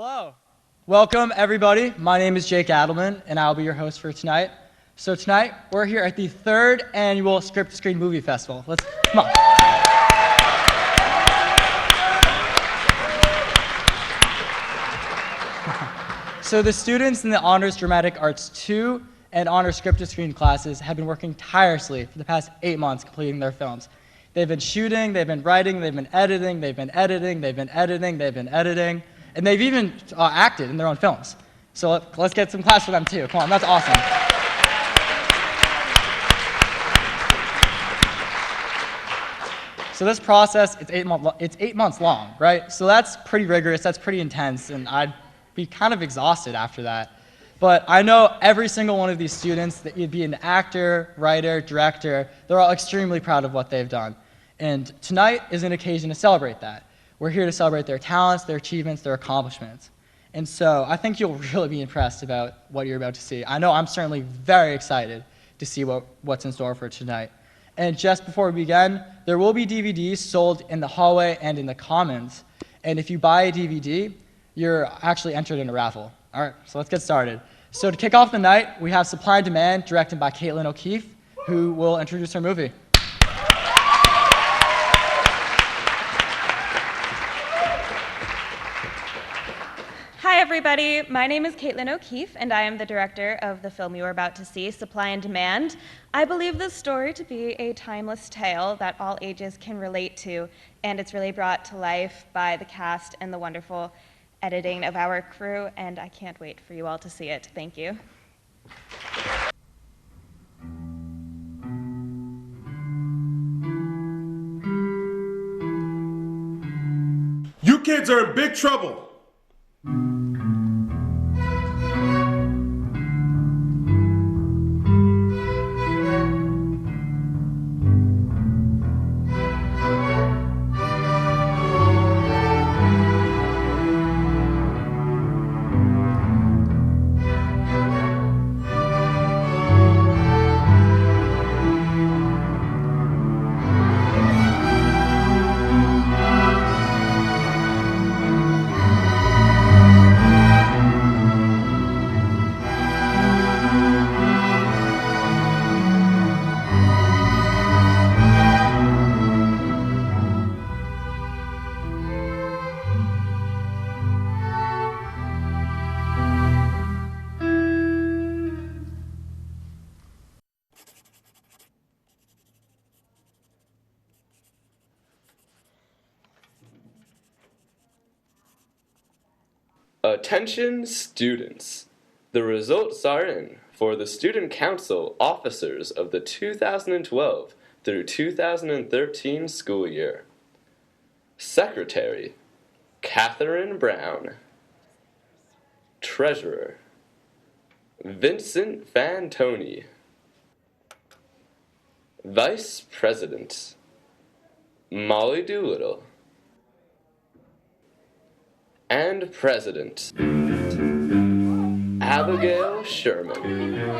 Hello. Welcome, everybody. My name is Jake Adelman, and I'll be your host for tonight. So tonight, we're here at the 3rd annual Script to Screen Movie Festival. Come on. So the students in the Honors Dramatic Arts 2 and Honors Script to Screen classes have been working tirelessly for the past 8 months completing their films. They've been shooting, they've been writing, they've been editing, they've been editing, they've been editing, they've been editing, and they've even acted in their own films. So let's get some claps for them too. Come on, that's awesome. So this process, it's 8 months long, right? So that's pretty rigorous, that's pretty intense, and I'd be kind of exhausted after that. But I know every single one of these students, that you'd be an actor, writer, director, they're all extremely proud of what they've done. And tonight is an occasion to celebrate that. We're here to celebrate their talents, their achievements, their accomplishments. And so I think you'll really be impressed about what you're about to see. I know I'm certainly very excited to see what's in store for tonight. And just before we begin, there will be DVDs sold in the hallway and in the commons. And if you buy a DVD, you're actually entered in a raffle. All right, so let's get started. So to kick off the night, we have Supply and Demand, directed by Caitlin O'Keefe, who will introduce her movie. Hi everybody, my name is Caitlin O'Keefe and I am the director of the film you are about to see, Supply and Demand. I believe this story to be a timeless tale that all ages can relate to, and it's really brought to life by the cast and the wonderful editing of our crew, and I can't wait for you all to see it. Thank you. You kids are in big trouble. Attention students, the results are in for the Student Council officers of the 2012 through 2013 school year. Secretary, Catherine Brown. Treasurer, Vincent Fantoni. Vice President, Molly Doolittle. And President, Abigail Sherman.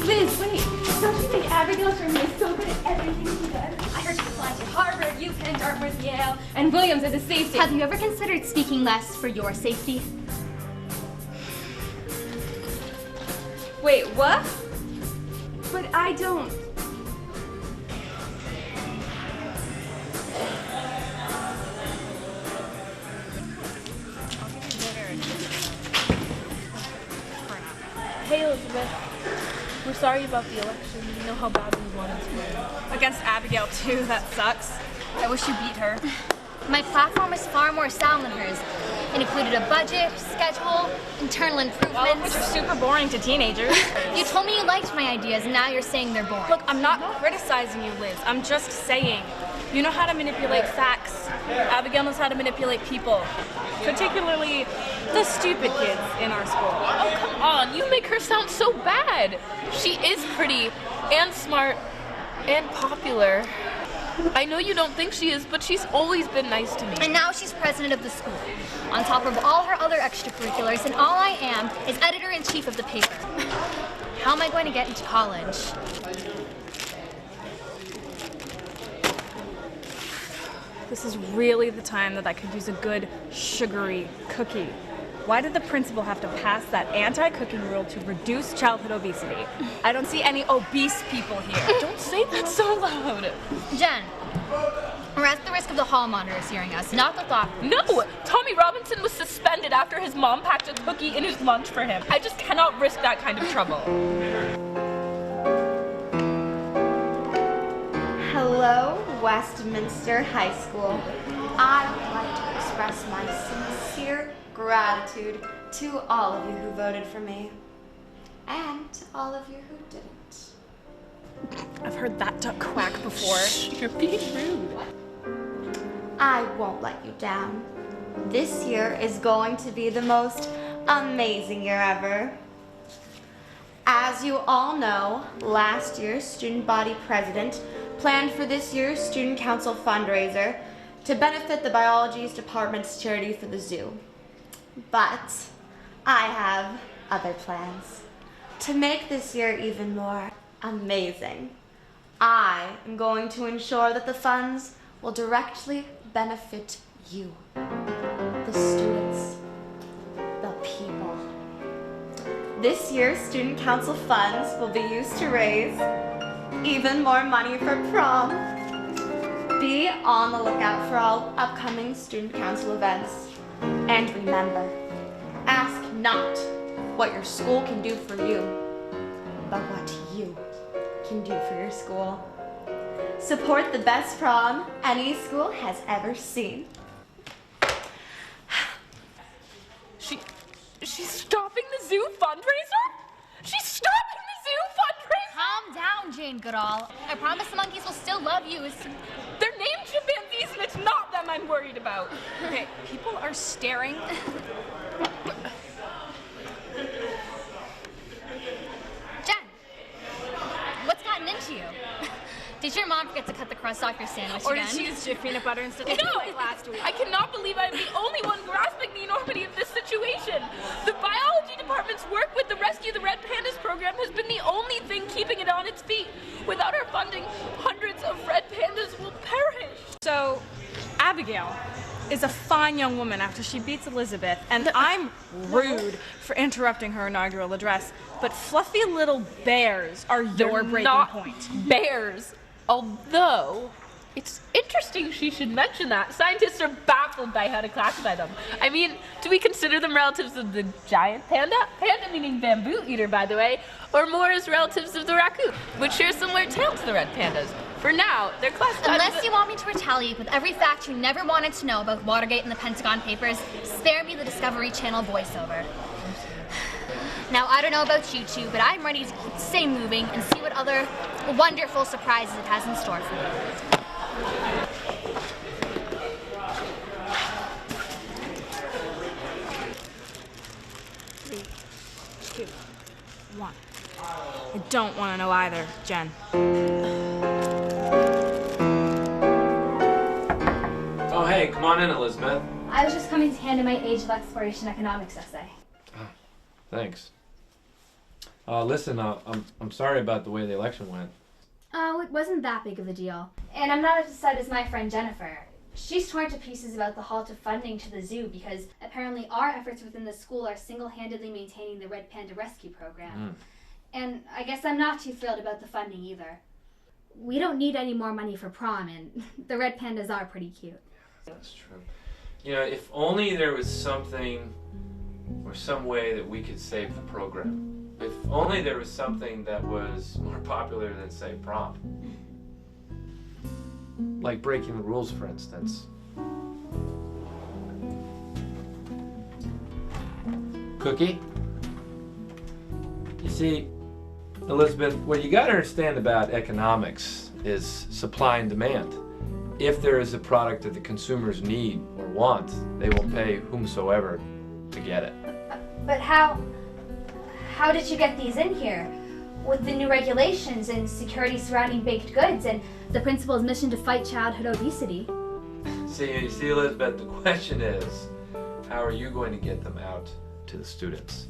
Liz, wait, don't you think Abigail Sherman is so good at everything she does? I heard she applied to Harvard, UPenn, Dartmouth, Yale, and Williams as a safety. Have you ever considered speaking less for your safety? Wait, what? But I don't. Hey Elizabeth, we're sorry about the election. You know how bad we wanted to win. Against Abigail too, that sucks. I wish you beat her. My platform is far more sound than hers. It included a budget, schedule, internal All of improvements. which are super boring to teenagers. You told me you liked my ideas, and now you're saying they're boring. Look, I'm not criticizing you, Liz. I'm just saying. You know how to manipulate facts. Abigail knows how to manipulate people. Particularly the stupid kids in our school. Oh, come on. You make her sound so bad. She is pretty and smart and popular. I know you don't think she is, but she's always been nice to me. And now she's president of the school, on top of all her other extracurriculars, and all I am is editor-in-chief of the paper. How am I going to get into college? This is really the time that I could use a good sugary cookie. Why did the principal have to pass that anti-cooking rule to reduce childhood obesity? I don't see any obese people here. Don't say that so loud. Jen, we're at the risk of the hall monitors hearing us, not the thought. No! Tommy Robinson was suspended after his mom packed a cookie in his lunch for him. I just cannot risk that kind of trouble. Hello, Westminster High School. I would like to express my sincere gratitude to all of you who voted for me, and to all of you who didn't. I've heard that duck quack before. You're being rude. I won't let you down. This year is going to be the most amazing year ever. As you all know, last year's student body president planned for this year's student council fundraiser to benefit the biology's department's charity for the zoo. But I have other plans to make this year even more amazing. I am going to ensure that the funds will directly benefit you, the students, the people. This year's student council funds will be used to raise even more money for prom. Be on the lookout for all upcoming student council events. And remember, ask not what your school can do for you, but what you can do for your school. Support the best prom any school has ever seen. She's stopping the zoo fundraiser? She's stopping the zoo fundraiser? Calm down, Jane Goodall. I promise the monkeys will still love you. They're named chimpanzees and it's not them I'm worried about. Okay, people are staring. Jen, what's gotten into you? Did your mom forget to cut the crust off your sandwich Or again? did she use Jif peanut butter instead of No! like last week? I cannot believe I'm the only one grasping the enormity of this situation. The biology department's work with the Rescue the Red Pandas program has been the only thing keeping it on its feet. Without our funding, hundreds of red pandas will perish. So, Abigail is a fine young woman after she beats Elizabeth, and I'm rude for interrupting her inaugural address, but fluffy little bears are your They're breaking not point. bears. Although, it's interesting she should mention that. Scientists are baffled by how to classify them. I mean, do we consider them relatives of the giant panda? Panda meaning bamboo eater, by the way. Or more as relatives of the raccoon, which share a similar tail to the red pandas. For now, they're classified Unless you want me to retaliate with every fact you never wanted to know about Watergate and the Pentagon Papers, spare me the Discovery Channel voiceover. Now, I don't know about you two, but I'm ready to stay moving and see what other wonderful surprises it has in store for you. 3, 2, 1. I don't want to know either, Jen. Oh, hey, come on in, Elizabeth. I was just coming to hand in my Age of Exploration Economics essay. Thanks. Listen, I'm sorry about the way the election went. Oh, it wasn't that big of a deal. And I'm not as upset as my friend Jennifer. She's torn to pieces about the halt of funding to the zoo because apparently our efforts within the school are single-handedly maintaining the Red Panda Rescue Program. And I guess I'm not too thrilled about the funding either. We don't need any more money for prom, and the Red Pandas are pretty cute. That's true. You know, if only there was something or some way that we could save the program. If only there was something that was more popular than, say, prom. Like breaking the rules, for instance. cookie? You see, Elizabeth, what you got to understand about economics is supply and demand. If there is a product that the consumers need or want, they will pay whomsoever to get it. But how did you get these in here? With the new regulations and security surrounding baked goods and the principal's mission to fight childhood obesity. See, Elizabeth, the question is, how are you going to get them out to the students?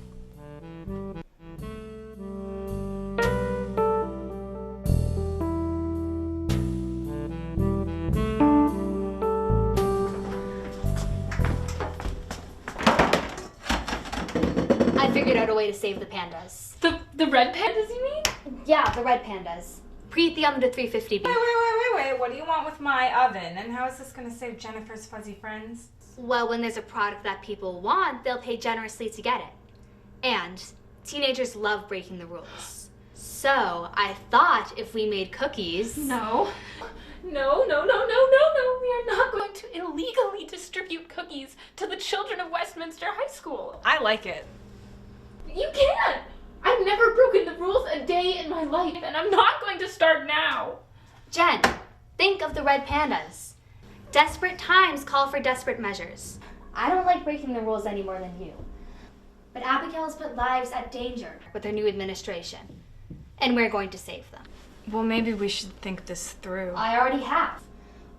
I figured out a way to save the pandas. The red pandas, you mean? Yeah, the red pandas. Preheat the oven to 350 B. Wait. What do you want with my oven? And how is this going to save Jennifer's fuzzy friends? Well, when there's a product that people want, they'll pay generously to get it. And teenagers love breaking the rules. So I thought if we made cookies... No. We are not going to illegally distribute cookies to the children of Westminster High School. I like it. You can't! I've never broken the rules a day in my life, and I'm not going to start now. Jen, think of the red pandas. Desperate times call for desperate measures. I don't like breaking the rules any more than you. But Abigail has put lives at danger with her new administration. And we're going to save them. Well, maybe we should think this through. I already have.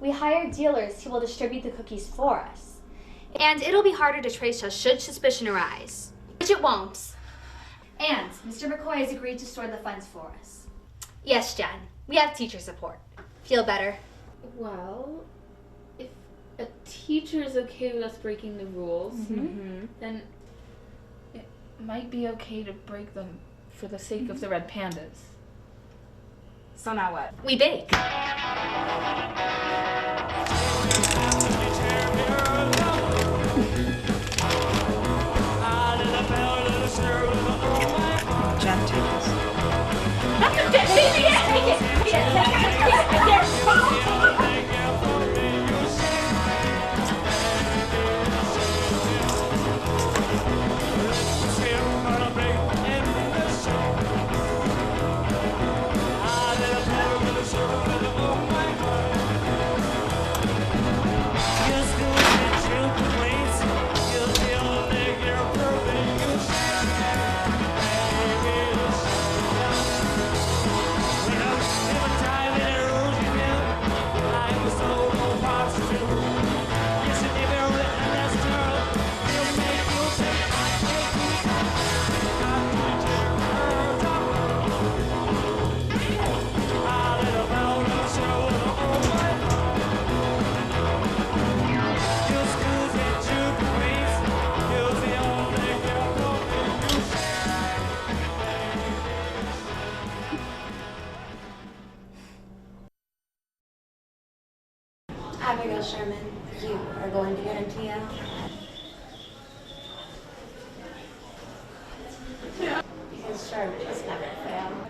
We hired dealers who will distribute the cookies for us. And it'll be harder to trace us should suspicion arise. Which it won't. And Mr. McCoy has agreed to store the funds for us. Yes, Jen. We have teacher support. Feel better? Well, if a teacher is okay with us breaking the rules, then it might be okay to break them for the sake of the red pandas. So now what? We bake. Jen, take this. That's a dead baby! Take it! Abigail Sherman, you are going to get into Yale. Because Sherman has never failed.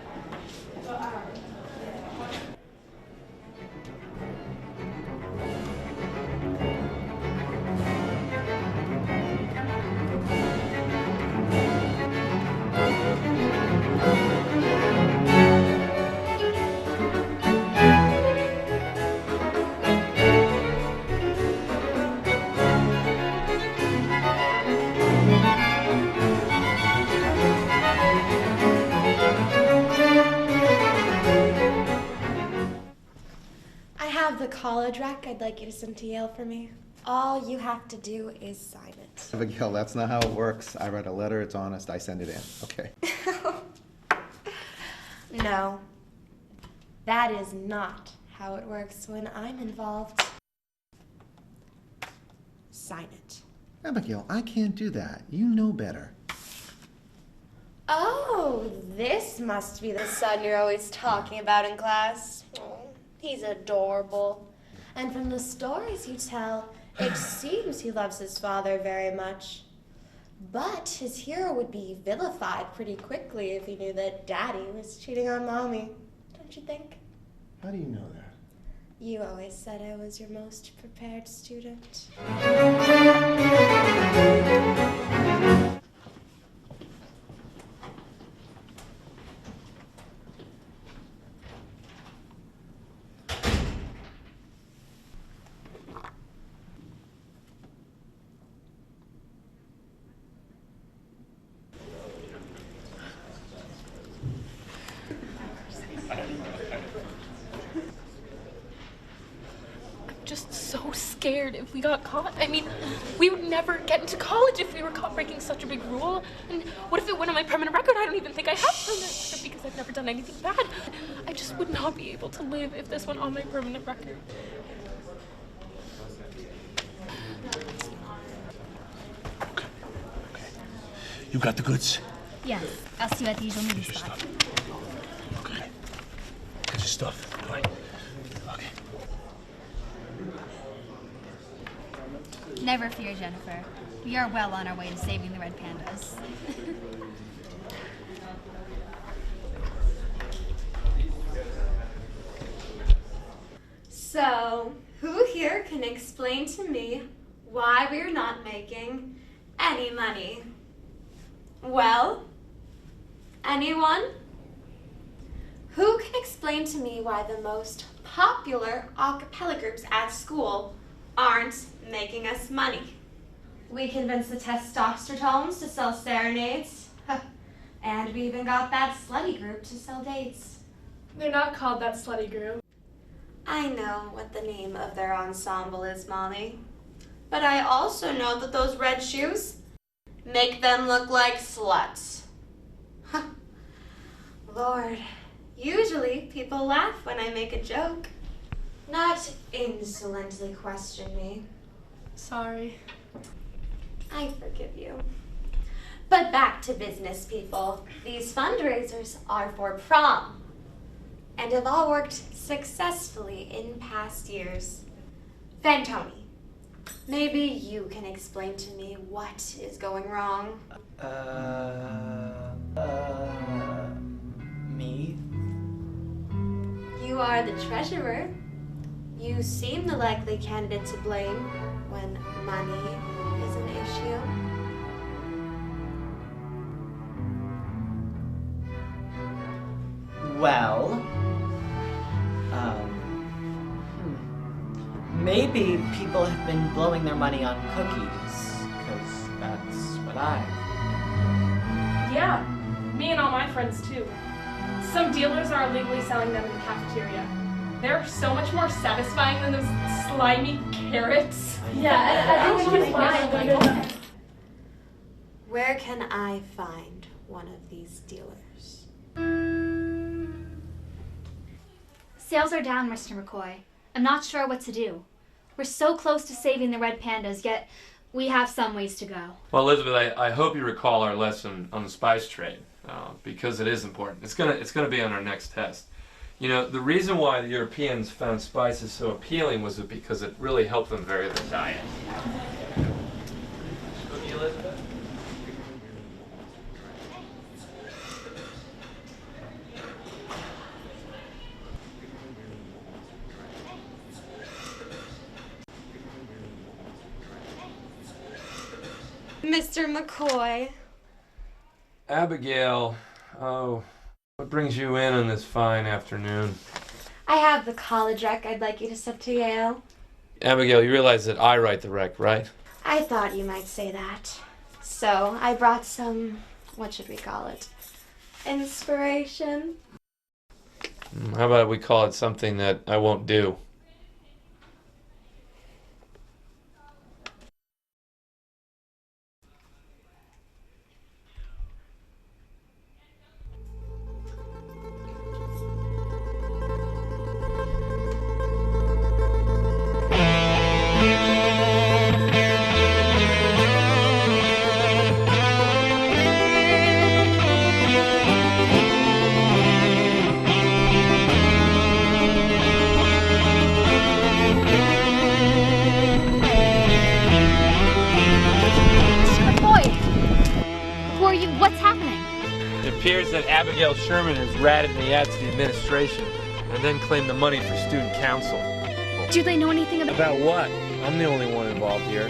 The college rec I'd like you to send to Yale for me. All you have to do is sign it. Abigail, that's not how it works. I write a letter, it's honest, I send it in. Okay. No, that is not how it works when I'm involved. Sign it. Abigail, I can't do that. You know better. Oh, this must be the son you're always talking about in class. Oh, he's adorable. And from the stories you tell, it seems he loves his father very much. But his hero would be vilified pretty quickly if he knew that Daddy was cheating on Mommy. Don't you think? How do you know that? You always said I was your most prepared student. scared if we got caught. I mean, we would never get into college if we were caught breaking such a big rule. And what if it went on my permanent record? I don't even think I have a permanent record because I've never done anything bad. I just would not be able to live if this went on my permanent record. You got the goods? Yes, I'll see you at the usual meeting spot. Okay. Get your stuff. All right. Okay. Never fear, Jennifer. We are well on our way to saving the red pandas. So, who here can explain to me why we're not making any money? Well, anyone? Who can explain to me why the most popular a cappella groups at school aren't making us money? We convinced the testosterones to sell serenades, and we even got that slutty group to sell dates. They're not called that slutty group. I know what the name of their ensemble is, Molly. But I also know that those red shoes make them look like sluts. Lord, usually people laugh when I make a joke, not insolently question me. Sorry. I forgive you. But back to business, people. These fundraisers are for prom and have all worked successfully in past years. Fantoni, maybe you can explain to me what is going wrong. Me? You are the treasurer. You seem the likely candidate to blame when money is an issue. Well, maybe people have been blowing their money on cookies, because that's what Yeah, me and all my friends too. Some dealers are illegally selling them in the cafeteria. They're so much more satisfying than those slimy carrots. Yeah, everyone's buying. Where can I find one of these dealers? Sales are down, Mr. McCoy. I'm not sure what to do. We're so close to saving the red pandas, yet we have some ways to go. Well, Elizabeth, I hope you recall our lesson on the spice trade, because it is important. It's gonna be on our next test. You know, the reason why the Europeans found spices so appealing was because it really helped them vary their diet. Cookie, Elizabeth? Mr. McCoy. Abigail, oh, what brings you in on this fine afternoon? I have the college rec I'd like you to sub to Yale. Abigail, you realize that I write the rec, right? I thought you might say that. So I brought some, what should we call it? Inspiration? How about we call it something that I won't do? It appears that Abigail Sherman has ratted me out to the administration and then claimed the money for student council. Do they know anything about... About what? I'm the only one involved here.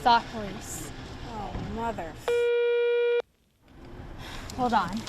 thought police. Oh, mother. Hold on.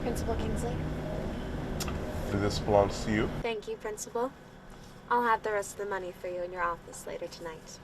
Principal Kingsley. This belongs to you. Thank you, Principal. I'll have the rest of the money for you in your office later tonight.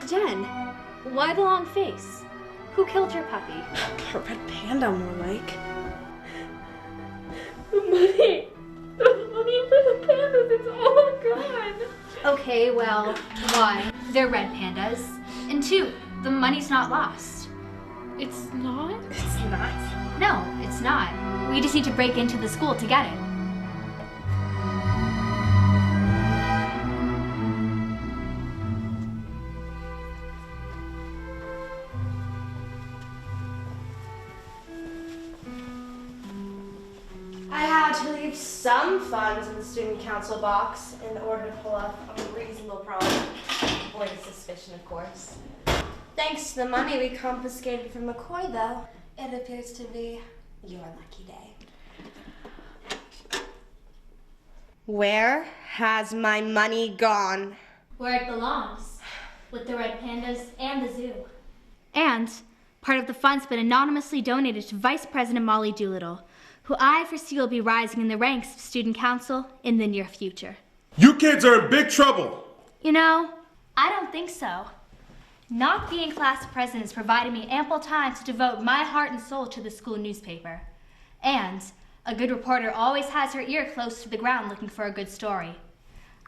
Jen, why the long face? Who killed your puppy? A red panda, more like. The money for the pandas, it's all gone. Okay, well, one, they're red pandas, and two, the money's not lost. It's not? It's not. No, it's not. We just need to break into the school to get it. I had to leave some funds in the student council box in order to pull off a reasonable problem. With suspicion, of course. Thanks to the money we confiscated from McCoy, though, it appears to be your lucky day. Where has my money gone? Where it belongs, with the red pandas and the zoo. And part of the fund's been anonymously donated to Vice President Molly Doolittle, who I foresee will be rising in the ranks of student council in the near future. You kids are in big trouble. You know, I don't think so. Not being class president has provided me ample time to devote my heart and soul to the school newspaper. And a good reporter always has her ear close to the ground looking for a good story.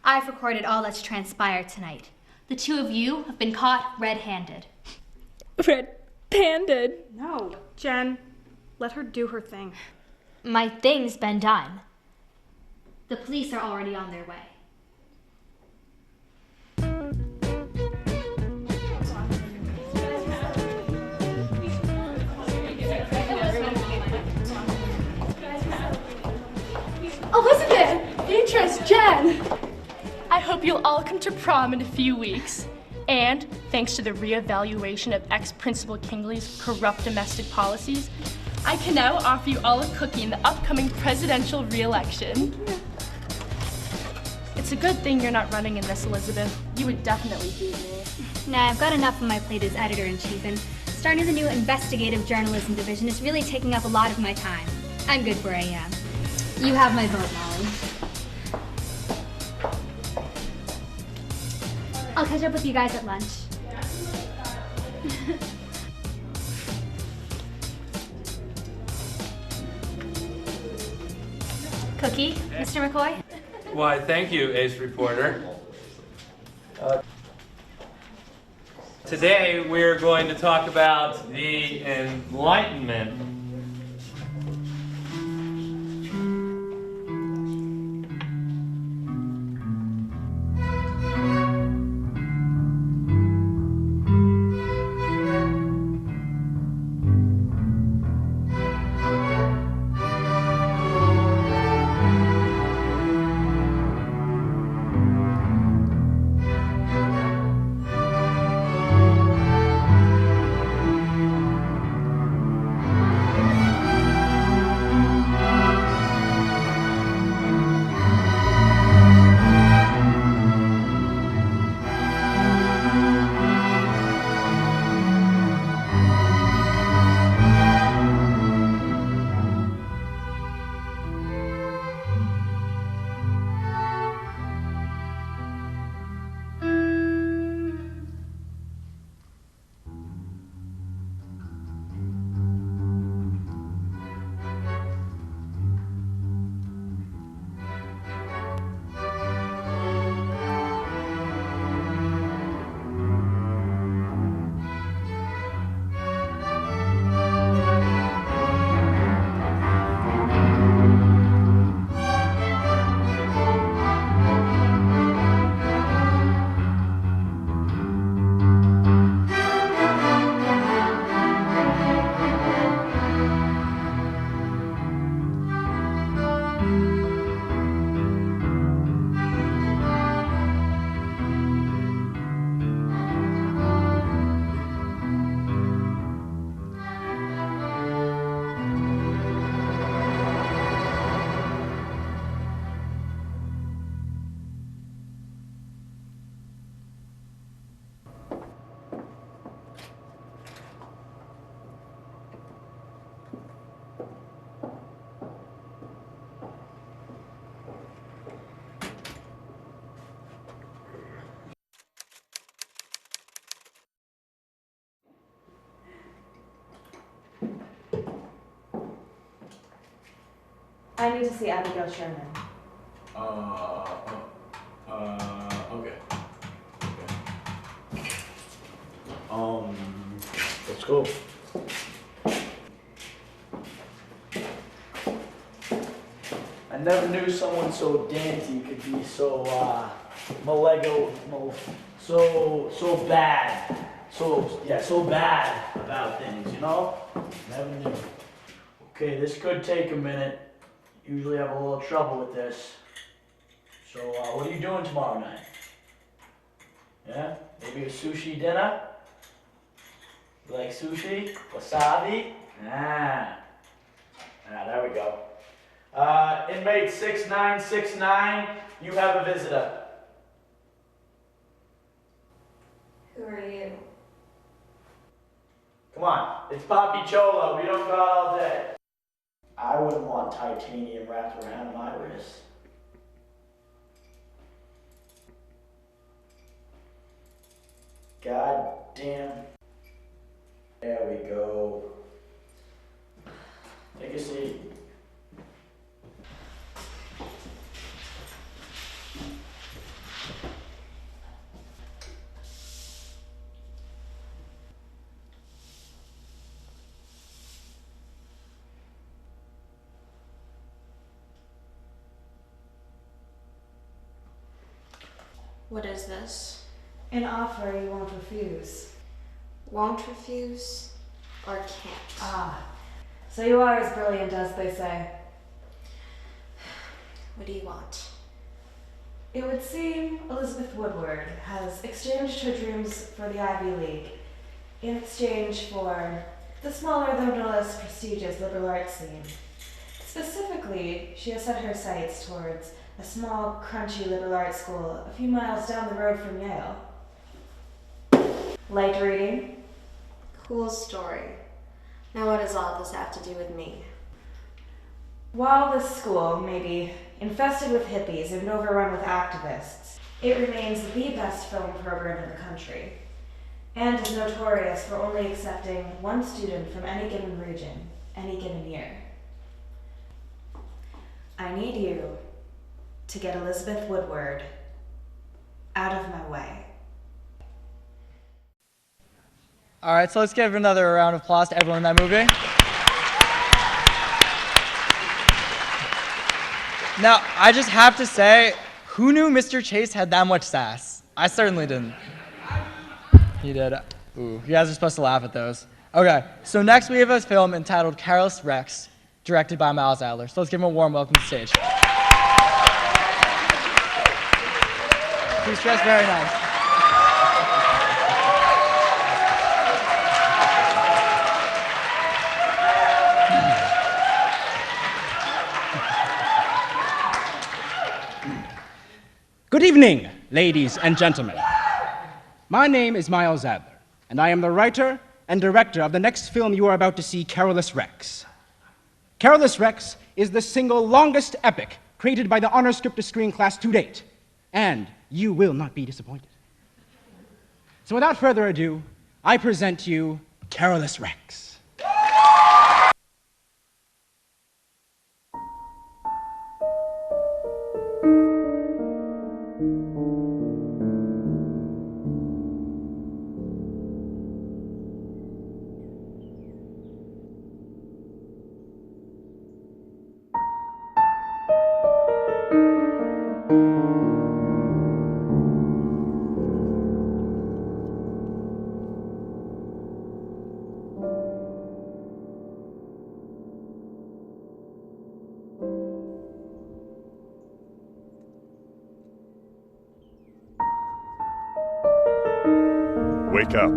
I've recorded all that's transpired tonight. The two of you have been caught red-handed. Red-handed? No, Jen, let her do her thing. My thing's been done. The police are already on their way. Elizabeth! Beatrice! Jen! I hope you'll all come to prom in a few weeks. And, thanks to the reevaluation of ex-Principal Kingley's corrupt domestic policies, I can now offer you all a cookie in the upcoming presidential re-election. It's a good thing you're not running in this, Elizabeth. You would definitely beat me. Nah, I've got enough on my plate as editor-in-chief, and starting the new investigative journalism division is really taking up a lot of my time. I'm good where I am. You have my vote, Molly. I'll catch up with you guys at lunch. Cookie, Mr. McCoy? Why, thank you, Ace Reporter. Today we're going to talk about the Enlightenment. I need to see Abigail Sherman. Okay. Let's go. I never knew someone so dainty could be so, so bad. So bad about things, you know? Never knew. Okay, this could take a minute. Usually have a little trouble with this. So, what are you doing tomorrow night? Yeah? Maybe a sushi dinner? You like sushi? Wasabi? There we go. Inmate 6969, you have a visitor. Who are you? Come on, it's Papi Cholo. We don't go out all day. I wouldn't want titanium wrapped around my wrist. God damn. There we go. Take a seat. What is this? An offer you won't refuse. Won't refuse or can't? Ah, so you are as brilliant as they say. What do you want? It would seem Elizabeth Woodward has exchanged her dreams for the Ivy League in exchange for the smaller though no less prestigious liberal arts scene. Specifically, she has set her sights towards a small, crunchy liberal arts school a few miles down the road from Yale. Light reading? Cool story. Now what does all this have to do with me? While this school may be infested with hippies and overrun with activists, it remains the best film program in the country, and is notorious for only accepting one student from any given region, any given year. I need you to get Elizabeth Woodward out of my way. All right, so let's give another round of applause to everyone in that movie. Now, I just have to say, who knew Mr. Chase had that much sass? I certainly didn't. He did. Ooh, you guys are supposed to laugh at those. Okay, so next we have a film entitled Careless Rex, directed by Miles Adler. So let's give him a warm welcome to the stage. He's dressed very nice. Good evening, ladies and gentlemen. My name is Miles Adler, and I am the writer and director of the next film you are about to see, Careless Rex. Careless Rex is the single longest epic created by the honor script to screen class to date, and you will not be disappointed. So without further ado, I present to you Careless Rex. Wake up.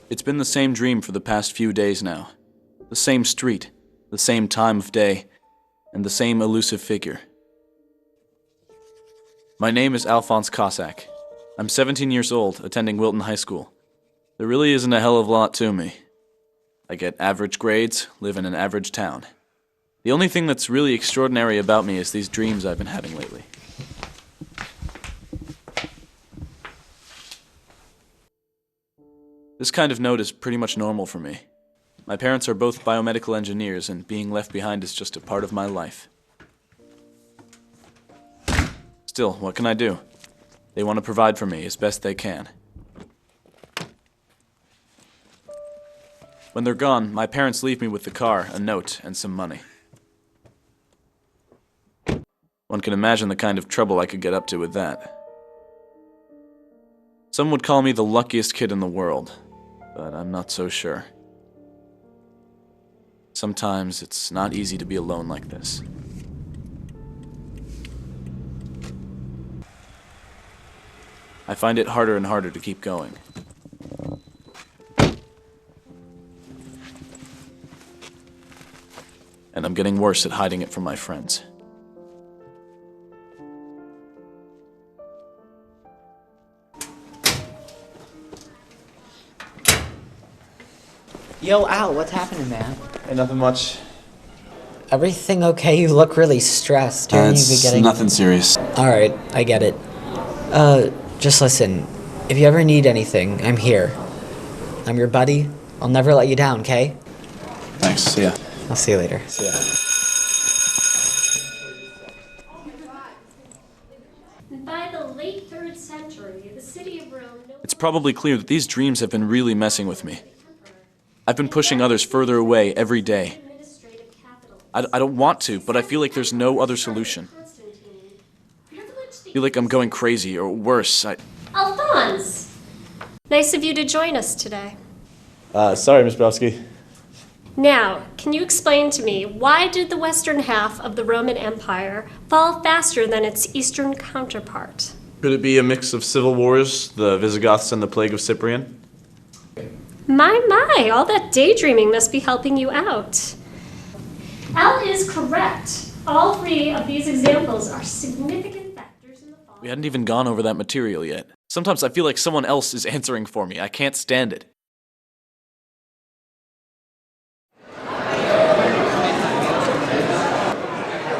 It's been the same dream for the past few days now. The same street, the same time of day, and the same elusive figure. My name is Alphonse Cossack. I'm 17 years old, attending Wilton High School. There really isn't a hell of a lot to me. I get average grades, live in an average town. The only thing that's really extraordinary about me is these dreams I've been having lately. This kind of note is pretty much normal for me. My parents are both biomedical engineers, and being left behind is just a part of my life. Still, what can I do? They want to provide for me as best they can. When they're gone, my parents leave me with the car, a note, and some money. One can imagine the kind of trouble I could get up to with that. Some would call me the luckiest kid in the world, but I'm not so sure. Sometimes it's not easy to be alone like this. I find it harder and harder to keep going. And I'm getting worse at hiding it from my friends. Yo, Al, what's happening, man? Hey, nothing much. Everything okay? You look really stressed. You need to be getting... nothing serious. Alright, I get it. Just listen. If you ever need anything, I'm here. I'm your buddy. I'll never let you down, okay? Thanks, see ya. I'll see you later. See ya. By the late 3rd century, the city of Rome... It's probably clear that these dreams have been really messing with me. I've been pushing others further away every day. I don't want to, but I feel like there's no other solution. I feel like I'm going crazy, or worse, Alphonse! Nice of you to join us today. Sorry, Miss Browski. Now, can you explain to me why did the western half of the Roman Empire fall faster than its eastern counterpart? Could it be a mix of civil wars, the Visigoths and the plague of Cyprian? My, all that daydreaming must be helping you out. Al is correct. All three of these examples are significant factors in the fall. We hadn't even gone over that material yet. Sometimes I feel like someone else is answering for me. I can't stand it.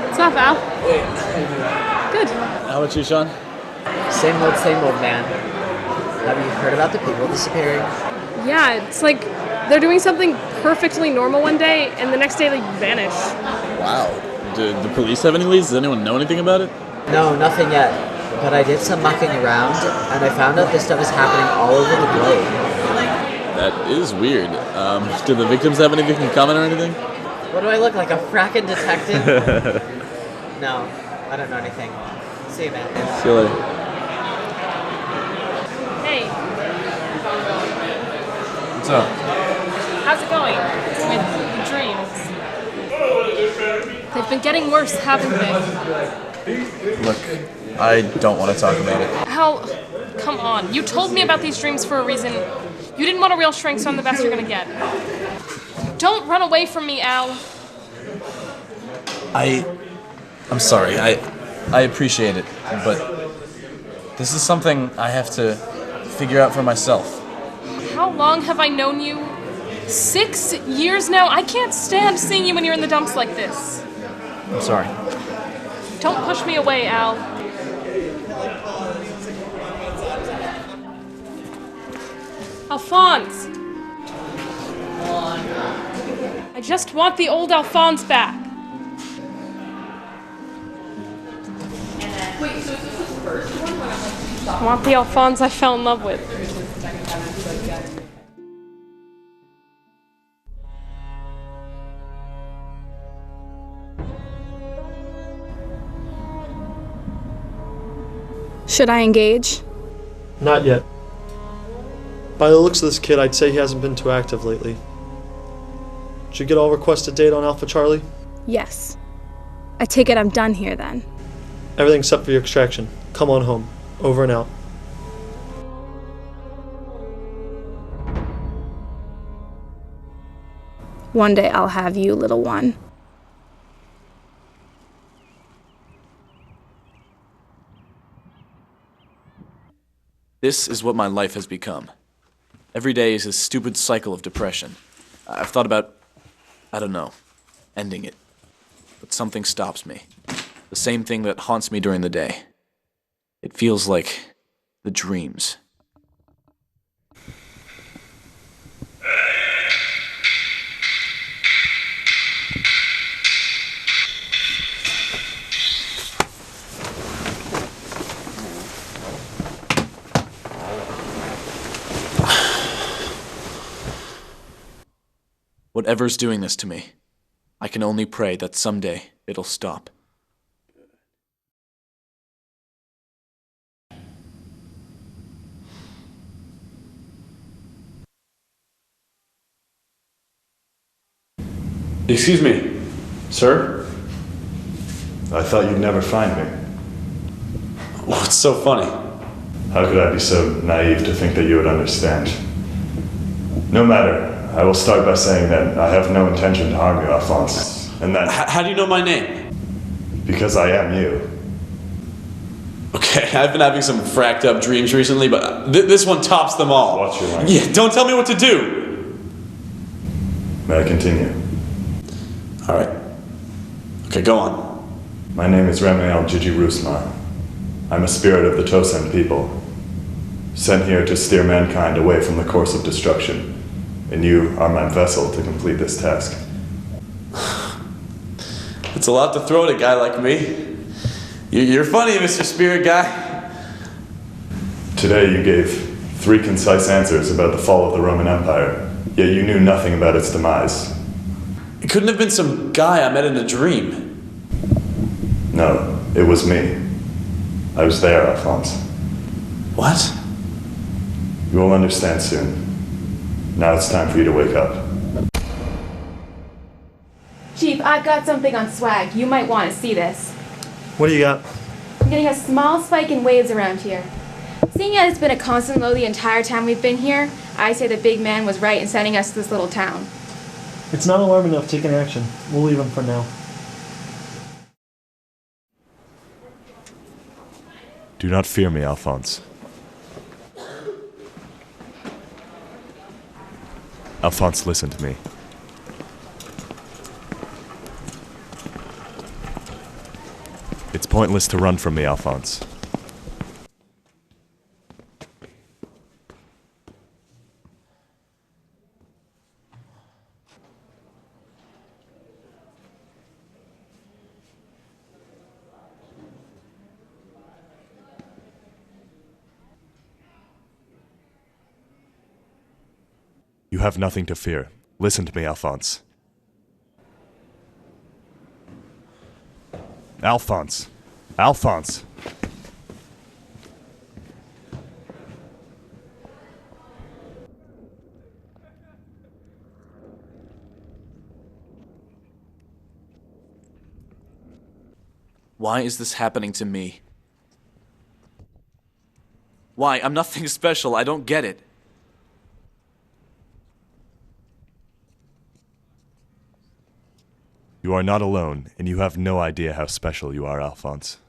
What's up, Al? Good. How about you, Sean? Same old, man. Have you heard about the people disappearing? Yeah, it's like they're doing something perfectly normal one day, and the next day they vanish. Wow. Did the police have any leads? Does anyone know anything about it? No, nothing yet. But I did some mucking around, and I found out this stuff is happening all over the globe. That is weird. Did the victims have anything in common or anything? What do I look like, a frackin' detective? No, I don't know anything. See you, man. See you later. Hey, What's up? how's it going with the dreams? They've been getting worse, haven't they? Look, I don't want to talk about it. Al, come on. You told me about these dreams for a reason. You didn't want a real shrink, so I'm the best you're gonna get. Don't run away from me, Al. I'm sorry. I appreciate it, but this is something I have to figure out for myself. How long have I known you? 6 years now? I can't stand seeing you when you're in the dumps like this. I'm sorry. Don't push me away, Al. Alphonse! I just want the old Alphonse back. Wait, so is this the first one? I want the Alphonse I fell in love with. Should I engage? Not yet. By the looks of this kid, I'd say he hasn't been too active lately. Did you get all requested data on Alpha Charlie? Yes. I take it I'm done here then. Everything except for your extraction. Come on home. Over and out. One day I'll have you, little one. This is what my life has become. Every day is a stupid cycle of depression. I've thought about, I don't know, ending it. But something stops me. The same thing that haunts me during the day. It feels like the dreams. Whatever's doing this to me, I can only pray that someday it'll stop. Excuse me, sir? I thought you'd never find me. What's so funny? How could I be so naive to think that you would understand? No matter. I will start by saying that I have no intention to harm you, Alphonse. And that... How do you know my name? Because I am you. Okay, I've been having some fracked up dreams recently, but this one tops them all. Watch your language. Yeah, don't tell me what to do! May I continue? Alright. Okay, go on. My name is Ramiel Gigi Rusmar. I'm a spirit of the Tosen people, sent here to steer mankind away from the course of destruction. And you are my vessel to complete this task. It's a lot to throw at a guy like me. You're funny, Mr. Spirit Guy. Today you gave 3 concise answers about the fall of the Roman Empire, yet you knew nothing about its demise. It couldn't have been some guy I met in a dream. No, it was me. I was there, Alphonse. What? You will understand soon. Now it's time for you to wake up. Chief, I've got something on swag. You might want to see this. What do you got? I'm getting a small spike in waves around here. Seeing as it's been a constant low the entire time we've been here, I say the big man was right in sending us to this little town. It's not alarming enough to take an action. We'll leave him for now. Do not fear me, Alphonse. Alphonse, listen to me. It's pointless to run from me, Alphonse. You have nothing to fear. Listen to me, Alphonse. Alphonse! Alphonse! Why is this happening to me? Why? I'm nothing special. I don't get it. You are not alone, and you have no idea how special you are, Alphonse.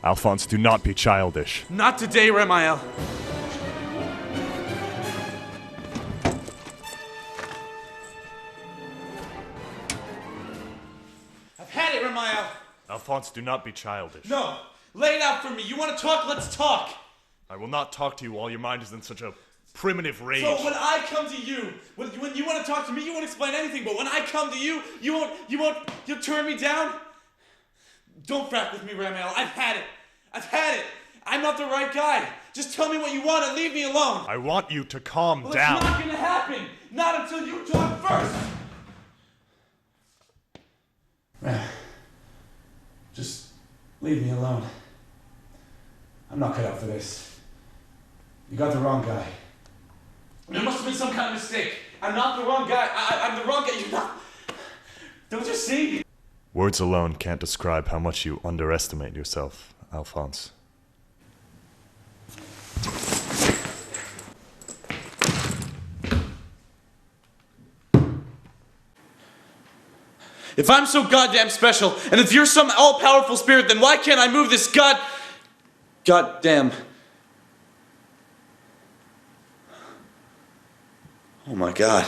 Alphonse, do not be childish. Not today, Ramiel. I've had it, Ramiel. Alphonse, do not be childish. No, lay it out for me. You want to talk? Let's talk. I will not talk to you while your mind is in such a primitive rage. So when I come to you, when you want to talk to me, you won't explain anything. But when I come to you, you'll turn me down. Don't frack with me, Ramiel. I've had it. I've had it. I'm not the right guy. Just tell me what you want and leave me alone. I want you to calm Well, down. it's not gonna happen. Not until you talk first. Just leave me alone. I'm not cut out for this. You got the wrong guy. There must have been some kind of mistake. I'm not the wrong guy. I'm the wrong guy. You're not. Don't you see? Words alone can't describe how much you underestimate yourself, Alphonse. If I'm so goddamn special, and if you're some all-powerful spirit, then why can't I move this goddamn... Oh my God.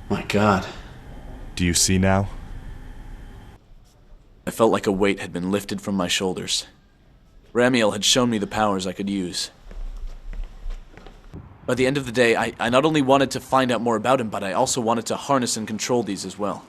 My God. Do you see now? I felt like a weight had been lifted from my shoulders. Ramiel had shown me the powers I could use. By the end of the day, I not only wanted to find out more about him, but I also wanted to harness and control these as well.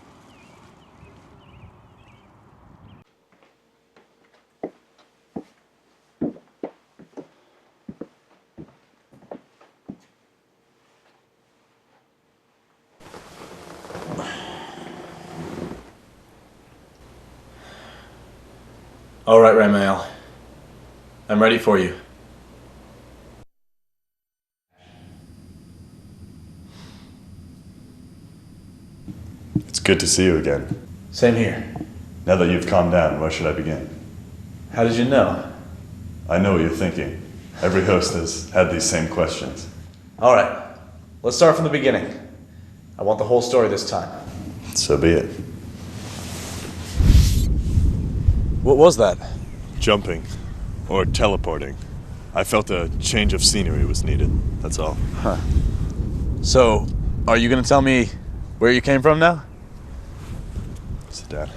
All right, Ramiel. I'm ready for you. It's good to see you again. Same here. Now that you've calmed down, where should I begin? How did you know? I know what you're thinking. Every host has had these same questions. All right. Let's start from the beginning. I want the whole story this time. So be it. What was that? Jumping. Or teleporting. I felt a change of scenery was needed, that's all. Huh. So, are you gonna tell me where you came from now? Sit down.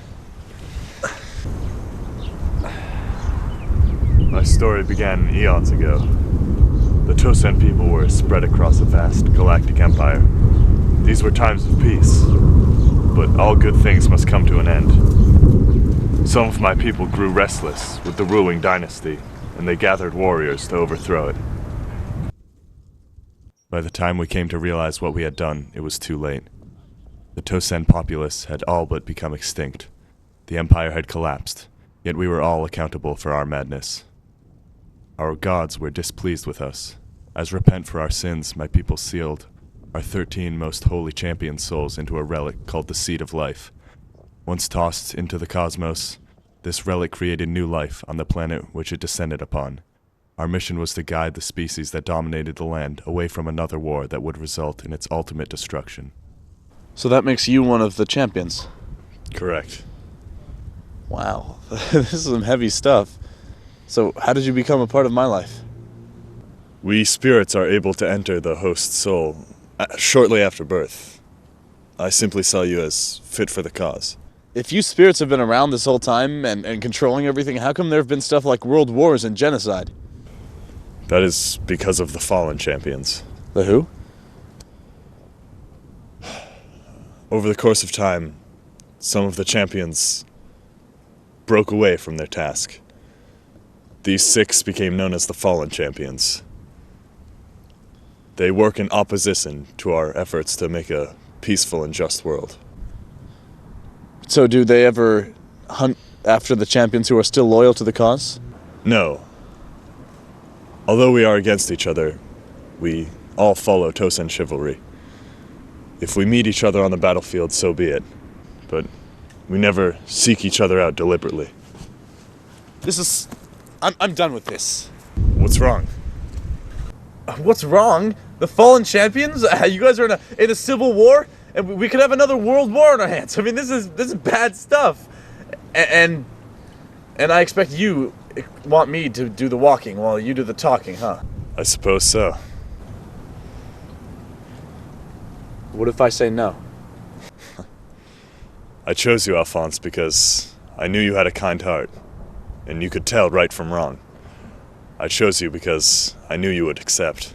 My story began eons ago. The Tosen people were spread across a vast galactic empire. These were times of peace, but all good things must come to an end. Some of my people grew restless with the ruling dynasty, and they gathered warriors to overthrow it. By the time we came to realize what we had done, it was too late. The Tosen populace had all but become extinct. The empire had collapsed, yet we were all accountable for our madness. Our gods were displeased with us. As repent for our sins, my people sealed our 13 most holy champion souls into a relic called the Seed of Life. Once tossed into the cosmos, this relic created new life on the planet which it descended upon. Our mission was to guide the species that dominated the land away from another war that would result in its ultimate destruction. So that makes you one of the champions? Correct. Wow, this is some heavy stuff. So how did you become a part of my life? We spirits are able to enter the host soul shortly after birth. I simply saw you as fit for the cause. If you spirits have been around this whole time and controlling everything, how come there have been stuff like world wars and genocide? That is because of the fallen champions. The who? Over the course of time, some of the champions broke away from their task. These 6 became known as the Fallen Champions. They work in opposition to our efforts to make a peaceful and just world. So do they ever hunt after the champions who are still loyal to the cause? No. Although we are against each other, we all follow Tosen chivalry. If we meet each other on the battlefield, so be it. But we never seek each other out deliberately. I'm done with this. What's wrong? What's wrong? The fallen champions? You guys are in a civil war, and we could have another world war on our hands. I mean, this is bad stuff. And I expect you want me to do the walking while you do the talking, huh? I suppose so. What if I say no? I chose you, Alphonse, because I knew you had a kind heart, and you could tell right from wrong. I chose you because I knew you would accept.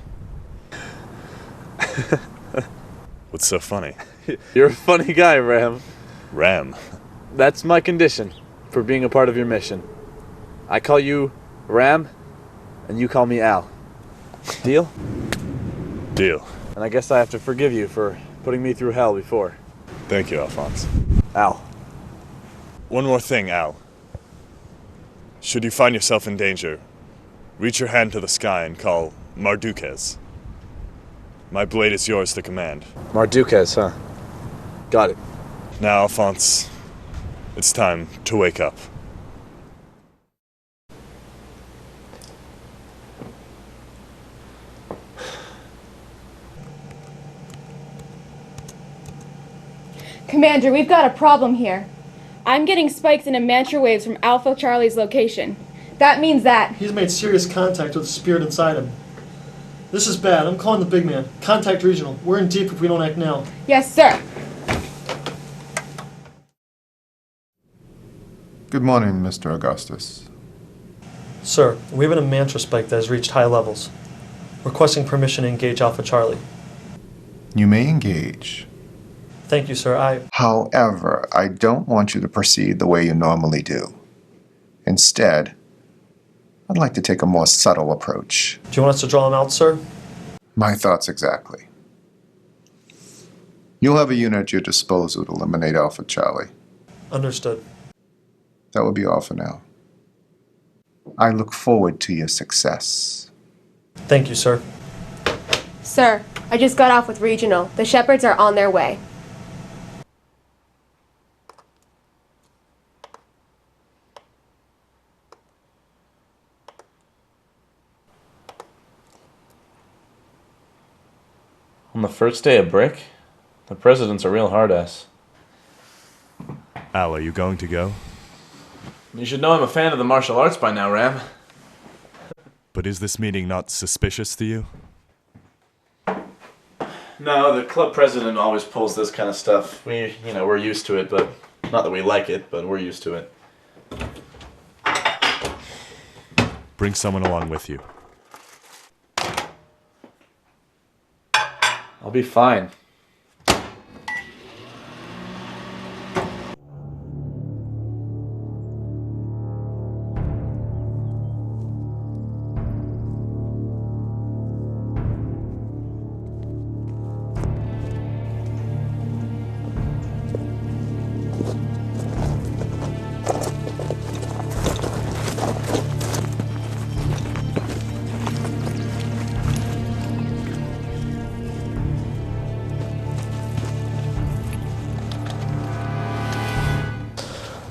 What's so funny? You're a funny guy, Ram. Ram? That's my condition for being a part of your mission. I call you Ram, and you call me Al. Deal? Deal. And I guess I have to forgive you for putting me through hell before. Thank you, Alphonse. Al. One more thing, Al. Should you find yourself in danger, reach your hand to the sky and call Marduquez. My blade is yours to command. Marduquez, huh? Got it. Now, Alphonse, it's time to wake up. Commander, we've got a problem here. I'm getting spikes in Mantra waves from Alpha Charlie's location. That means that He's made serious contact with the spirit inside him. This is bad. I'm calling the big man. Contact regional. We're in deep if we don't act now. Yes, sir. Good morning, Mr. Augustus. Sir, we have an Mantra spike that has reached high levels. Requesting permission to engage Alpha Charlie. You may engage. Thank you, sir. However, I don't want you to proceed the way you normally do. Instead, I'd like to take a more subtle approach. Do you want us to draw him out, sir? My thoughts exactly. You'll have a unit at your disposal to eliminate Alpha Charlie. Understood. That will be all for now. I look forward to your success. Thank you, sir. Sir, I just got off with Regional. The Shepherds are on their way. On the first day of Brick? The president's a real hard ass. Al, are you going to go? You should know I'm a fan of the martial arts by now, Ram. But is this meeting not suspicious to you? No, the club president always pulls this kind of stuff. We're used to it, but not that we like it, but we're used to it. Bring someone along with you. I'll be fine.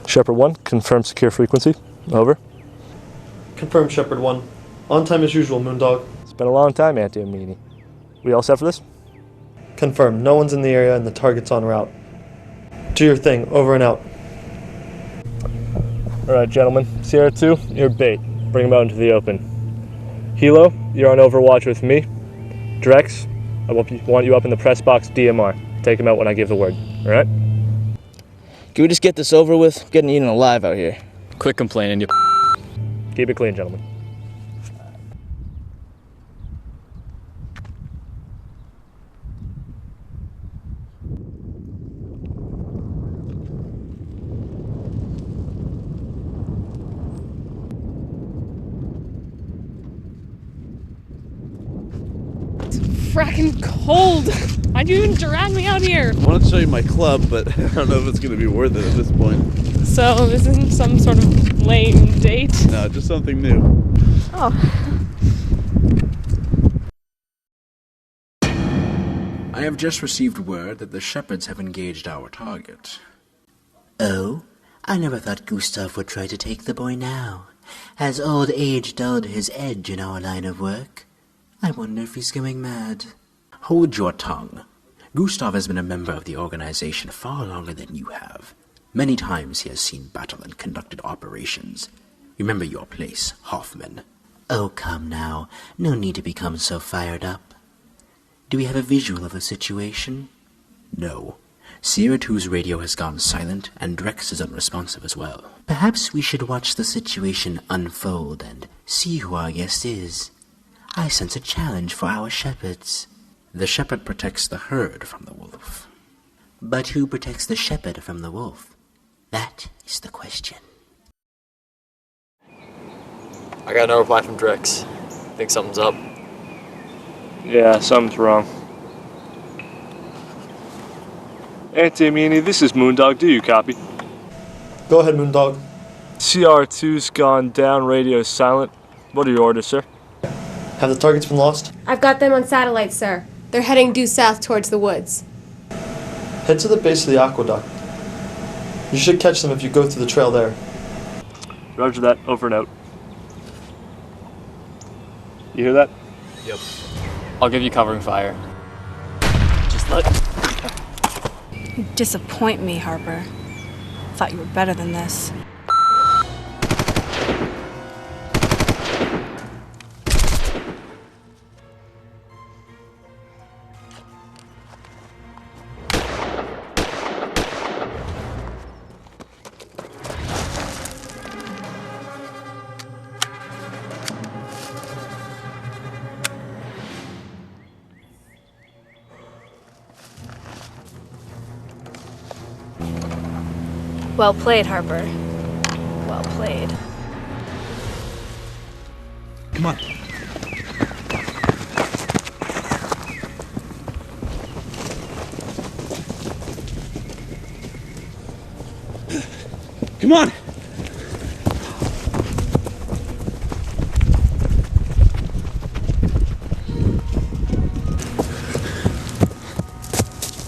Shepard 1, confirm secure frequency. Over. Confirm Shepard 1. On time as usual, Moondog. It's been a long time, Auntie Amini. We all set for this? Confirm. No one's in the area and the target's en route. Do your thing. Over and out. Alright, gentlemen. Sierra 2, you're bait. Bring him out into the open. Hilo, you're on Overwatch with me. Drex, I want you up in the press box DMR. Take him out when I give the word. Alright? Can we just get this over with? I'm getting eaten alive out here. Quit complaining, you. Keep it clean, gentlemen. Fracking cold. Why'd you even drag me out here? I wanted to show you my club, but I don't know if it's going to be worth it at this point. So this isn't some sort of lame date? No, just something new. Oh. I have just received word that the Shepherds have engaged our target. Oh? I never thought Gustav would try to take the boy now. Has old age dulled his edge in our line of work? I wonder if he's going mad. Hold your tongue. Gustav has been a member of the organization far longer than you have. Many times he has seen battle and conducted operations. Remember your place, Hoffman. Oh, come now. No need to become so fired up. Do we have a visual of the situation? No. Sierra 2's radio has gone silent, and Drex is unresponsive as well. Perhaps we should watch the situation unfold and see who our guest is. I sense a challenge for our shepherds. The shepherd protects the herd from the wolf. But who protects the shepherd from the wolf? That is the question. I got no reply from Drex. Think something's up. Yeah, something's wrong. Auntie Amini, this is Moondog. Do you copy? Go ahead, Moondog. CR2's gone down, radio silent. What are your orders, sir? Have the targets been lost? I've got them on satellite, sir. They're heading due south towards the woods. Head to the base of the aqueduct. You should catch them if you go through the trail there. Roger that. Over and out. You hear that? Yep. I'll give you covering fire. Just let... You disappoint me, Harper. Thought you were better than this. Well played, Harper. Well played. Come on. Come on!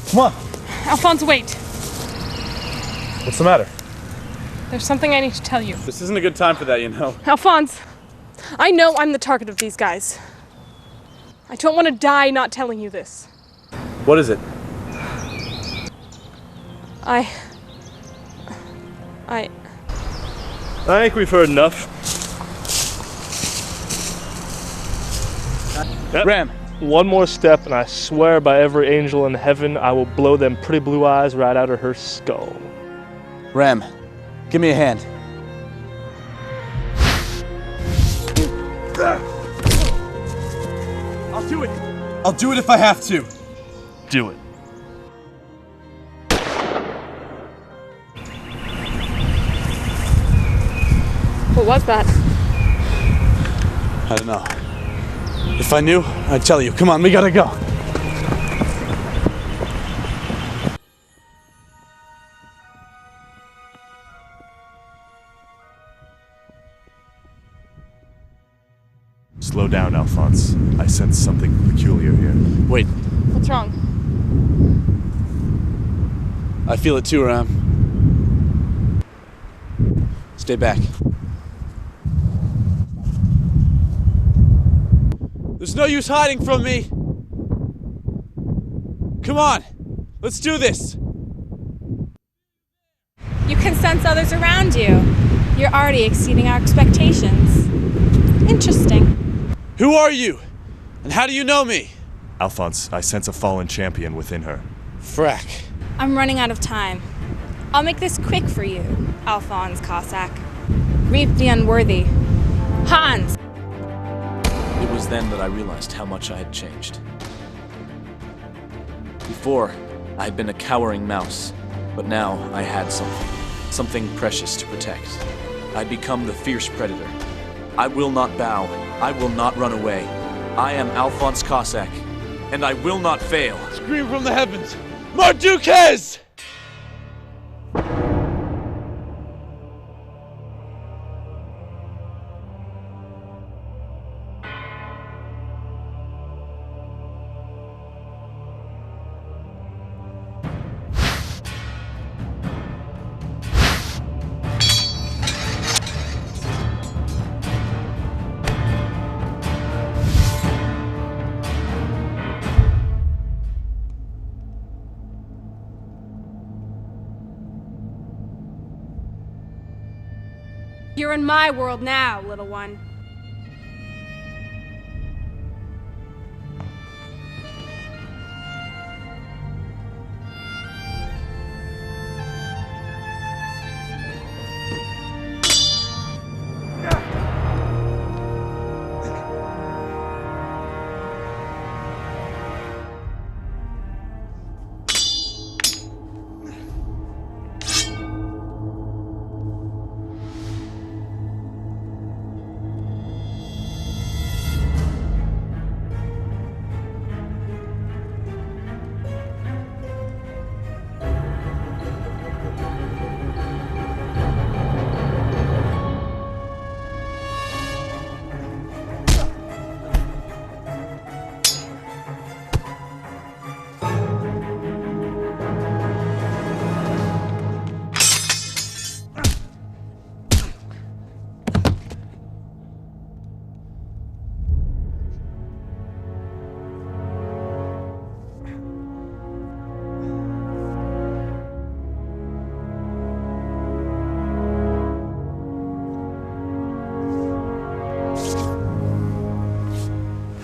Come on! Alphonse, wait. What's the matter? There's something I need to tell you. This isn't a good time for that, you know. Alphonse, I know I'm the target of these guys. I don't want to die not telling you this. What is it? I think we've heard enough. Yep. Ram. One more step, and I swear by every angel in heaven, I will blow them pretty blue eyes right out of her skull. Ram, give me a hand. I'll do it. I'll do it if I have to. Do it. What was that? I don't know. If I knew, I'd tell you. Come on, we gotta go. Slow down, Alphonse. I sense something peculiar here. Wait, What's wrong? I feel it too, Ram. Stay back. There's no use hiding from me. Come on, let's do this. You can sense others around you. You're already exceeding our expectations. Interesting. Who are you? And how do you know me? Alphonse, I sense a fallen champion within her. Frack. I'm running out of time. I'll make this quick for you, Alphonse Cossack. Reap the unworthy. Hans! It was then that I realized how much I had changed. Before, I had been a cowering mouse, but now I had something precious to protect. I'd become the fierce predator. I will not bow. I will not run away. I am Alphonse Cossack, and I will not fail. Scream from the heavens, Marduquez! You're in my world now, little one.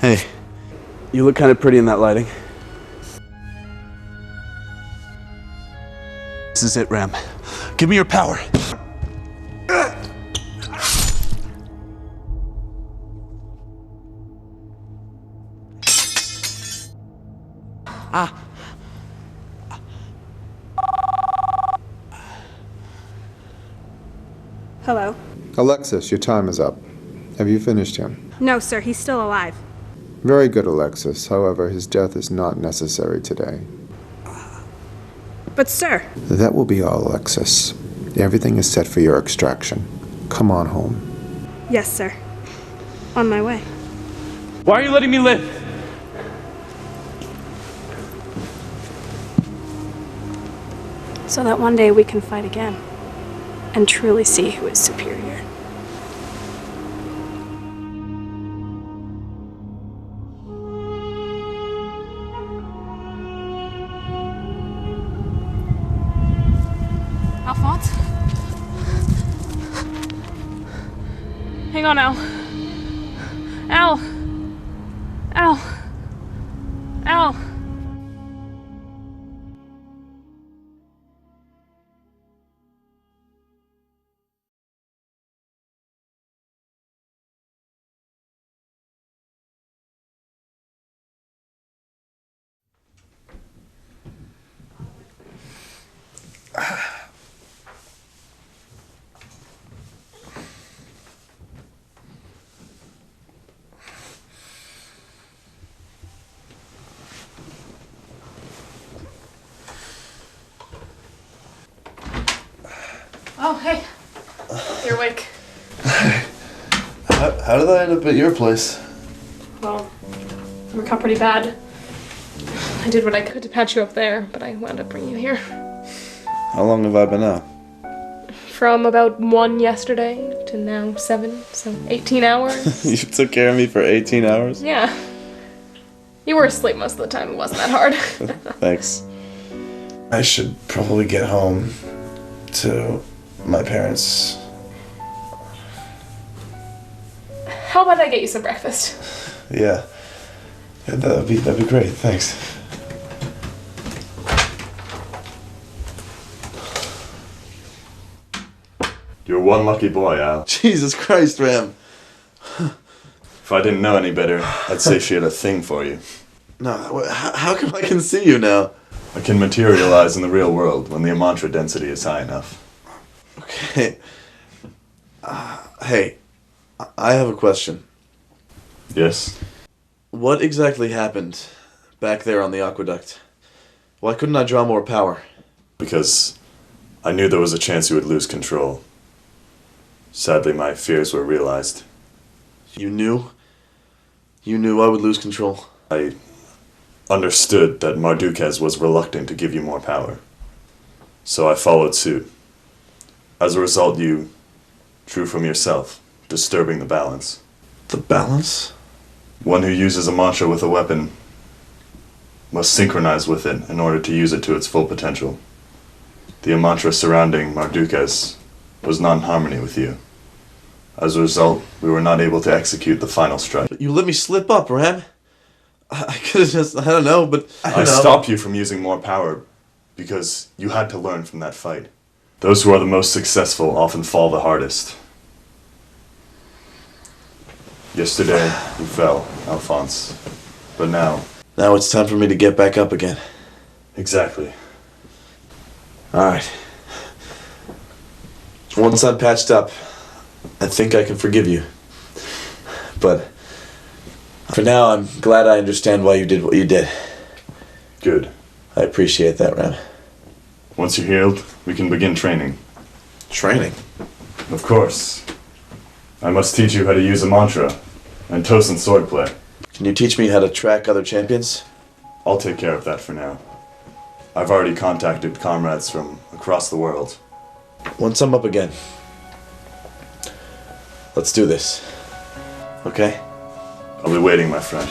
Hey, you look kind of pretty in that lighting. This is it, Ram. Give me your power. Hello? Alexis, your time is up. Have you finished him? No, sir, he's still alive. Very good, Alexis. However, his death is not necessary today. But, sir. That will be all, Alexis. Everything is set for your extraction. Come on home. Yes, sir. On my way. Why are you letting me live? So that one day we can fight again. And truly see who is superior. Alphonse? Hang on, Al. Al! Al! Al! Oh, hey. You're awake. How did I end up at your place? Well, I got pretty bad. I did what I could to patch you up there, but I wound up bringing you here. How long have I been out? From about 1 yesterday to now 7, so 18 hours. You took care of me for 18 hours? Yeah. You were asleep most of the time, it wasn't that hard. Thanks. I should probably get home to my parents. How about I get you some breakfast? Yeah. That'd be great, thanks. You're one lucky boy, Al. Jesus Christ, Ram. If I didn't know any better, I'd say she had a thing for you. No, how come I can see you now? I can materialize in the real world when the Amantra density is high enough. Okay. Hey, I have a question. Yes? What exactly happened back there on the aqueduct? Why couldn't I draw more power? Because I knew there was a chance you would lose control. Sadly, my fears were realized. You knew? You knew I would lose control? I understood that Marduquez was reluctant to give you more power. So I followed suit. As a result, you drew from yourself, disturbing the balance. The balance? One who uses a mantra with a weapon must synchronize with it in order to use it to its full potential. The mantra surrounding Marduquez was not in harmony with you. As a result, we were not able to execute the final strike. But you let me slip up, Ram. I could have just, I don't know, but... I stopped you from using more power because you had to learn from that fight. Those who are the most successful often fall the hardest. Yesterday, you fell, Alphonse. But now... Now it's time for me to get back up again. Exactly. Alright. Once I'm patched up, I think I can forgive you. But for now, I'm glad I understand why you did what you did. Good. I appreciate that, Ram. Once you're healed, we can begin training. Training? Of course. I must teach you how to use a mantra and Tosin swordplay. Can you teach me how to track other champions? I'll take care of that for now. I've already contacted comrades from across the world. Once I'm up again, let's do this. Okay? I'll be waiting, my friend.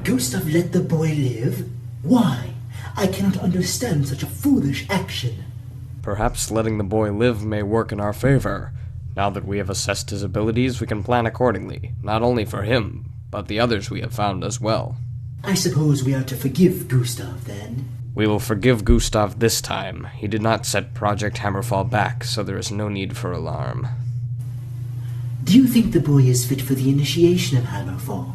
Gustav let the boy live? Why? I cannot understand such a foolish action. Perhaps letting the boy live may work in our favor. Now that we have assessed his abilities, we can plan accordingly, not only for him, but the others we have found as well. I suppose we are to forgive Gustav, then? We will forgive Gustav this time. He did not set Project Hammerfall back, so there is no need for alarm. Do you think the boy is fit for the initiation of Hammerfall?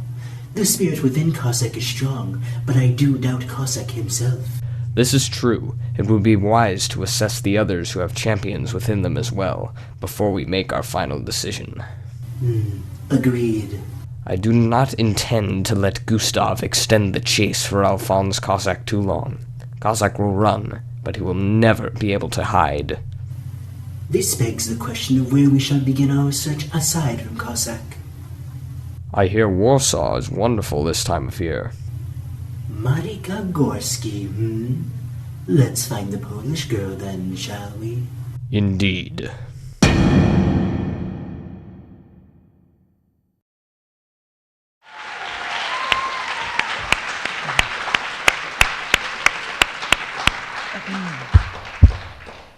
The spirit within Cossack is strong, but I do doubt Cossack himself. This is true. It would be wise to assess the others who have champions within them as well, before we make our final decision. Agreed. I do not intend to let Gustav extend the chase for Alphonse Cossack too long. Cossack will run, but he will never be able to hide. This begs the question of where we shall begin our search aside from Cossack. I hear Warsaw is wonderful this time of year. Marika Gorski, Let's find the Polish girl then, shall we? Indeed.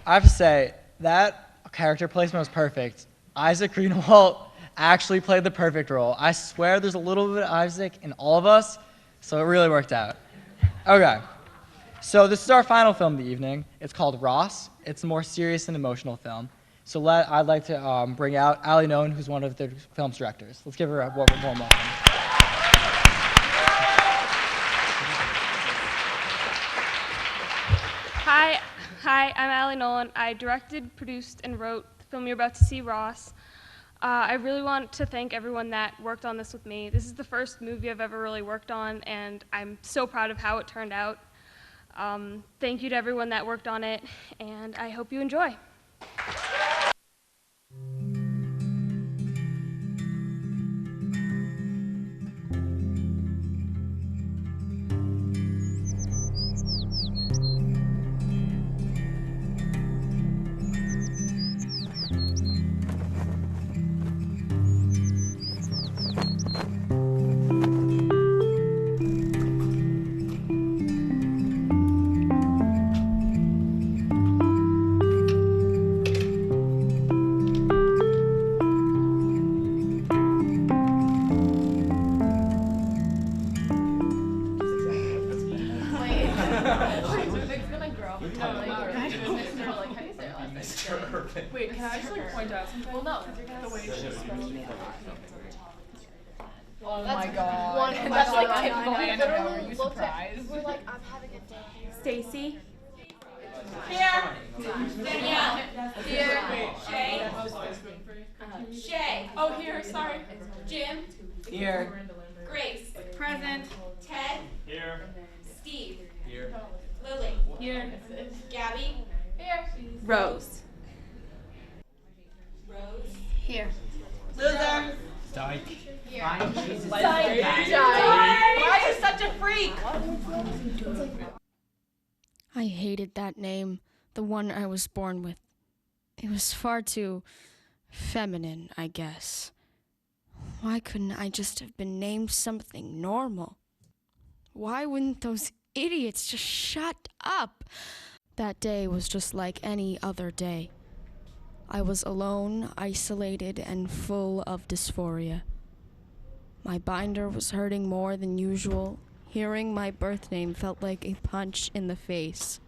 I have to say, that character placement was perfect. Isaac Greenwald actually played the perfect role. I swear there's a little bit of Isaac in all of us, so it really worked out. Okay, so this is our final film of the evening. It's called Ross. It's a more serious and emotional film. So I'd like to bring out Ali Noan, who's one of the film's directors. Let's give her a warm welcome. Hi, I'm Ali Nolan. I directed, produced, and wrote the film you're about to see, Ross. I really want to thank everyone that worked on this with me. This is the first movie I've ever really worked on, and I'm so proud of how it turned out. Thank you to everyone that worked on it, and I hope you enjoy. Wait, can I just point out something? Well, no, because you're gonna the way she's spelling it. Oh my god. That's like typical Anna. Are you surprised? We're like, I'm having a day. Stacy? Here. Danielle. Here. Shay. Shay. Oh, here, sorry. Jim. Here. Grace. Present. Ted. Here. Steve. Here. Lily. Here. Gabby. Here. Rose. Rose. Here. Loser. Dyke. Here. Why are you such a freak? I hated that name, the one I was born with. It was far too feminine, I guess. Why couldn't I just have been named something normal? Why wouldn't those idiots just shut up? That day was just like any other day. I was alone, isolated, and full of dysphoria. My binder was hurting more than usual. Hearing my birth name felt like a punch in the face.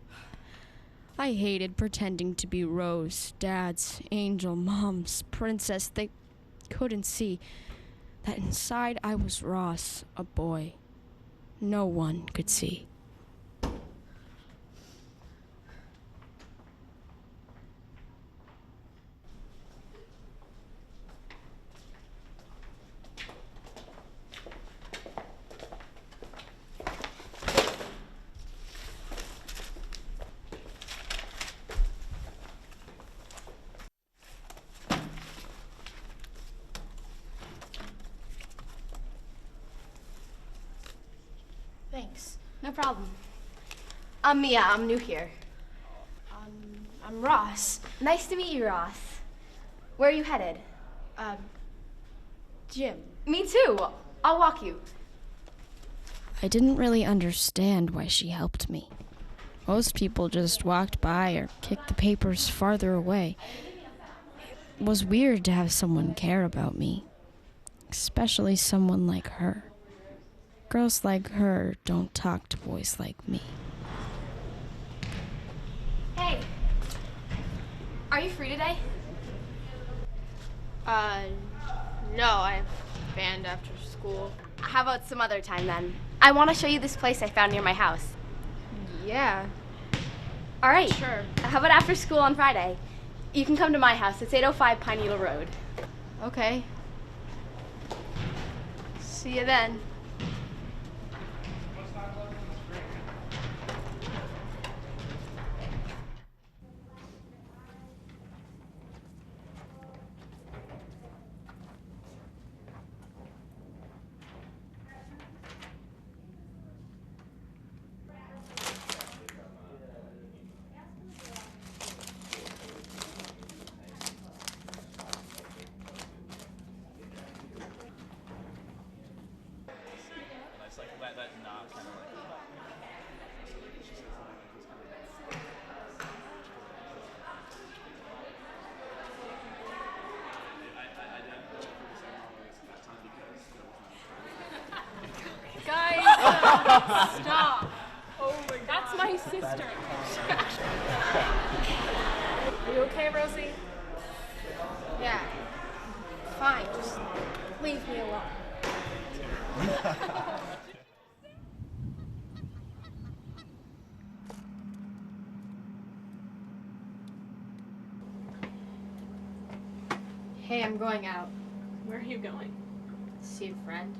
I hated pretending to be Rose, Dad's, Angel, Mom's, Princess. They couldn't see that inside I was Ross, a boy. No one could see. Thanks. No problem. I'm Mia. I'm new here. I'm Ross. Nice to meet you, Ross. Where are you headed? Gym. Me too. I'll walk you. I didn't really understand why she helped me. Most people just walked by or kicked the papers farther away. It was weird to have someone care about me, especially someone like her. Girls like her don't talk to boys like me. Hey. Are you free today? No, I have band after school. How about some other time then? I want to show you this place I found near my house. Yeah. All right. Sure. How about after school on Friday? You can come to my house. It's 805 Pine Needle Road. Okay. See you then. Guys, stop. Oh my God. That's my sister. Are you okay, Rosie? Yeah. Fine. Just leave me alone. Hey, I'm going out. Where are you going? See a friend.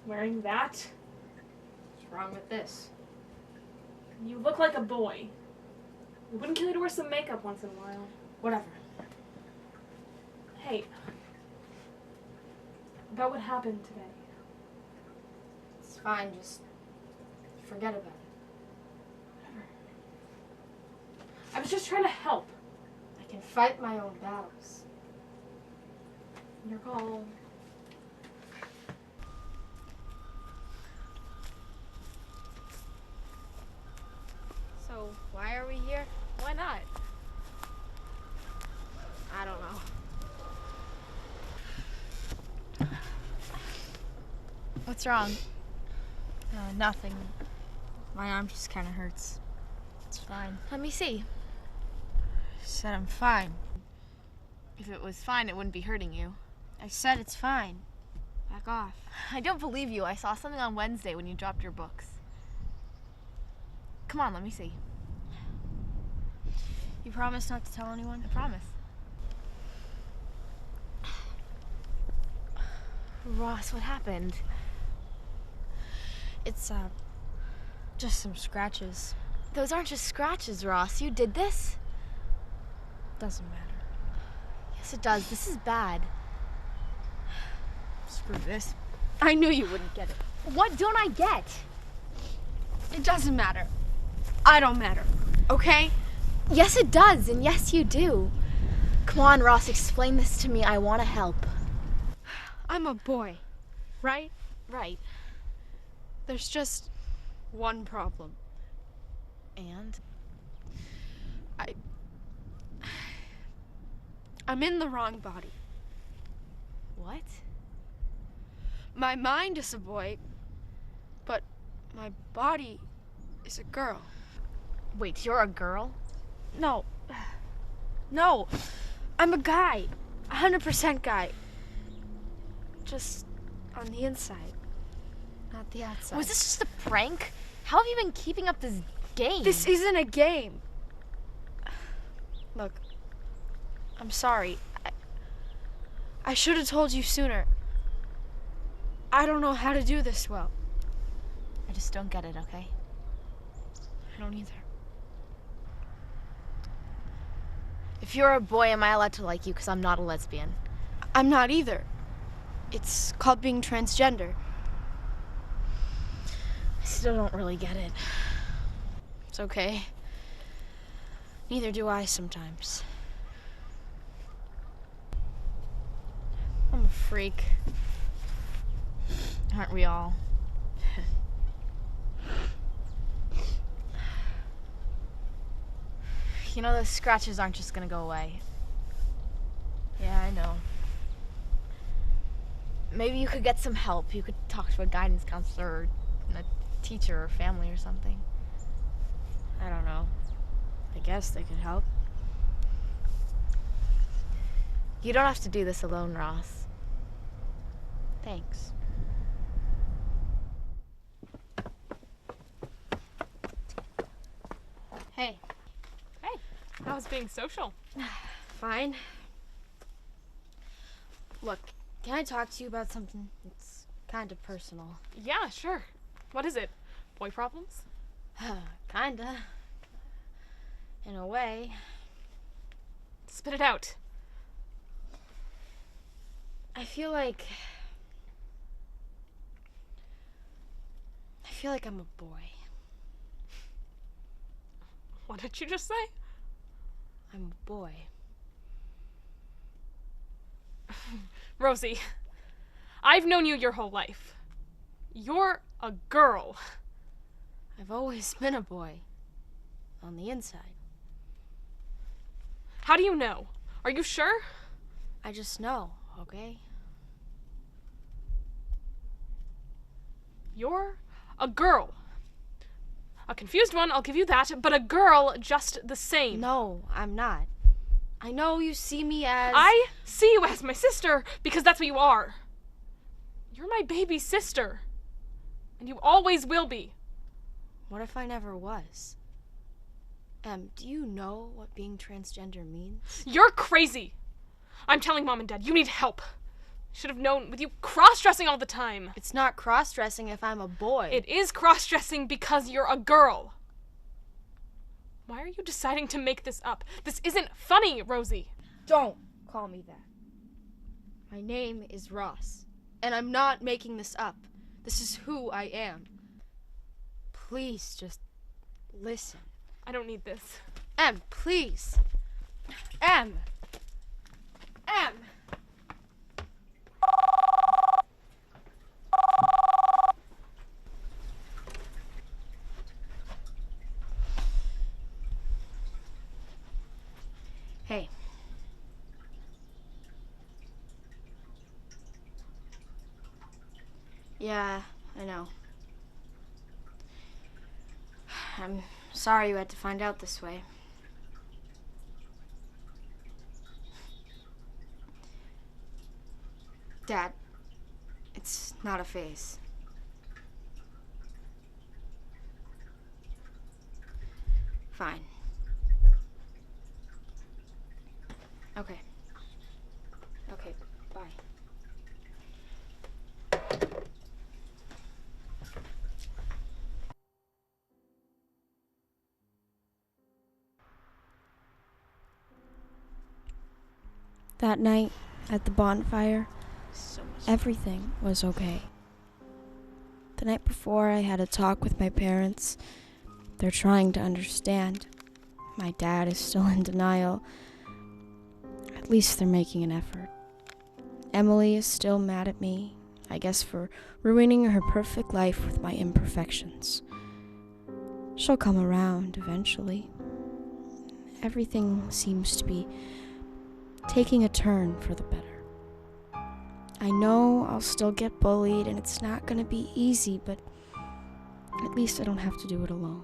Wearing that? What's wrong with this? You look like a boy. It wouldn't kill you to wear some makeup once in a while. Whatever. Hey. About what happened today. It's fine. Just forget about it. I was just trying to help. I can fight my own battles. Your call. So, why are we here? Why not? I don't know. What's wrong? Nothing. My arm just kind of hurts. It's fine. Let me see. I said I'm fine. If it was fine, it wouldn't be hurting you. I said it's fine. Back off. I don't believe you. I saw something on Wednesday when you dropped your books. Come on, let me see. You promise not to tell anyone? I promise. Ross, what happened? It's, just some scratches. Those aren't just scratches, Ross. You did this? Doesn't matter. Yes, it does. This is bad. Screw this. I knew you wouldn't get it. What don't I get? It doesn't matter. I don't matter. Okay? Yes, it does, and yes, you do. Come on, Ross, explain this to me. I want to help. I'm a boy, right? Right. There's just one problem. And? I'm in the wrong body. What? My mind is a boy, but my body is a girl. Wait, you're a girl? No. No. I'm a guy. 100% guy. Just on the inside, not the outside. Was this just a prank? How have you been keeping up this game? This isn't a game. Look, I'm sorry. I should have told you sooner. I don't know how to do this well. I just don't get it, okay? I don't either. If you're a boy, am I allowed to like you? Because I'm not a lesbian. I'm not either. It's called being transgender. I still don't really get it. It's okay. Neither do I sometimes. I'm a freak. Aren't we all? You know, those scratches aren't just gonna go away. Yeah, I know. Maybe you could get some help. You could talk to a guidance counselor or a teacher or family or something. I don't know. I guess they could help. You don't have to do this alone, Ross. Thanks. Hey. Hey, how's being social? Fine. Look, can I talk to you about something? It's kind of personal. Yeah, sure. What is it? Boy problems? Kinda. In a way. Spit it out. I feel like I'm a boy. What did you just say? I'm a boy. Rosie, I've known you your whole life. You're a girl. I've always been a boy. On the inside. How do you know? Are you sure? I just know, okay? You're a girl. A confused one, I'll give you that, but a girl just the same. No, I'm not. I know you see me as... I see you as my sister because that's what you are. You're my baby sister. And you always will be. What if I never was? Do you know what being transgender means? You're crazy. I'm telling Mom and Dad, you need help. Should have known with you cross-dressing all the time. It's not cross-dressing if I'm a boy. It is cross-dressing because you're a girl. Why are you deciding to make this up? This isn't funny, Rosie. Don't call me that. My name is Ross, and I'm not making this up. This is who I am. Please just listen. I don't need this. Em, please. Em. Hey. Yeah, I know. I'm sorry you had to find out this way. Dad, it's not a phase. Fine. Okay. Okay, bye. That night, at the bonfire, everything was okay. The night before, I had a talk with my parents. They're trying to understand. My dad is still in denial. At least they're making an effort. Emily is still mad at me, I guess for ruining her perfect life with my imperfections. She'll come around eventually. Everything seems to be taking a turn for the better. I know I'll still get bullied and it's not gonna be easy, but at least I don't have to do it alone.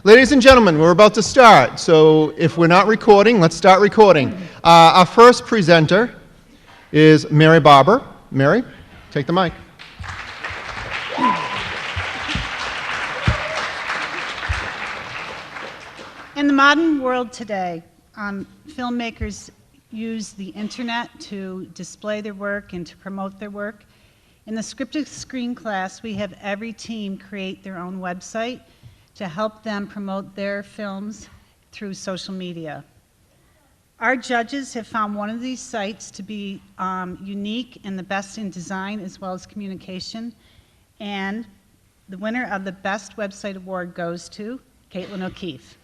Ladies and gentlemen, we're about to start, so if we're not recording, let's start recording. Our first presenter is Mary Barber. Mary, take the mic. In the modern world today, filmmakers use the internet to display their work and to promote their work. In the scripted screen class, we have every team create their own website to help them promote their films through social media. Our judges have found one of these sites to be unique and the best in design as well as communication, and the winner of the Best Website Award goes to Caitlin O'Keefe.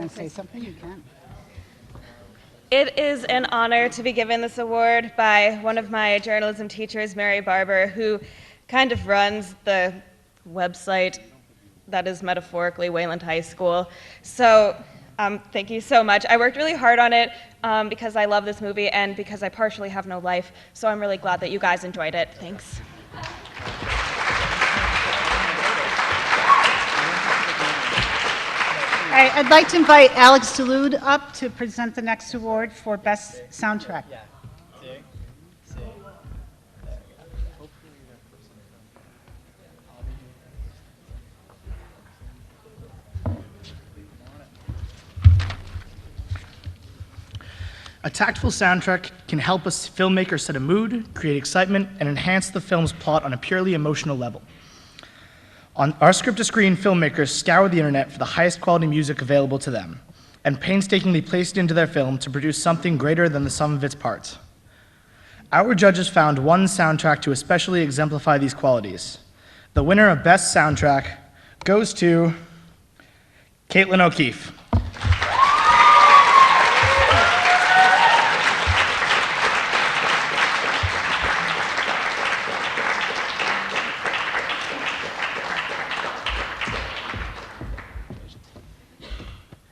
want to say something? You can. It is an honor to be given this award by one of my journalism teachers, Mary Barber, who kind of runs the website that is metaphorically Wayland High School. So thank you so much. I worked really hard on it because I love this movie and because I partially have no life. So I'm really glad that you guys enjoyed it. Thanks. All right, I'd like to invite Alex Delude up to present the next award for Best Soundtrack. A tactful soundtrack can help us filmmakers set a mood, create excitement, and enhance the film's plot on a purely emotional level. Our script-to-screen filmmakers scour the internet for the highest quality music available to them, and painstakingly place it into their film to produce something greater than the sum of its parts. Our judges found one soundtrack to especially exemplify these qualities. The winner of Best Soundtrack goes to Caitlin O'Keefe.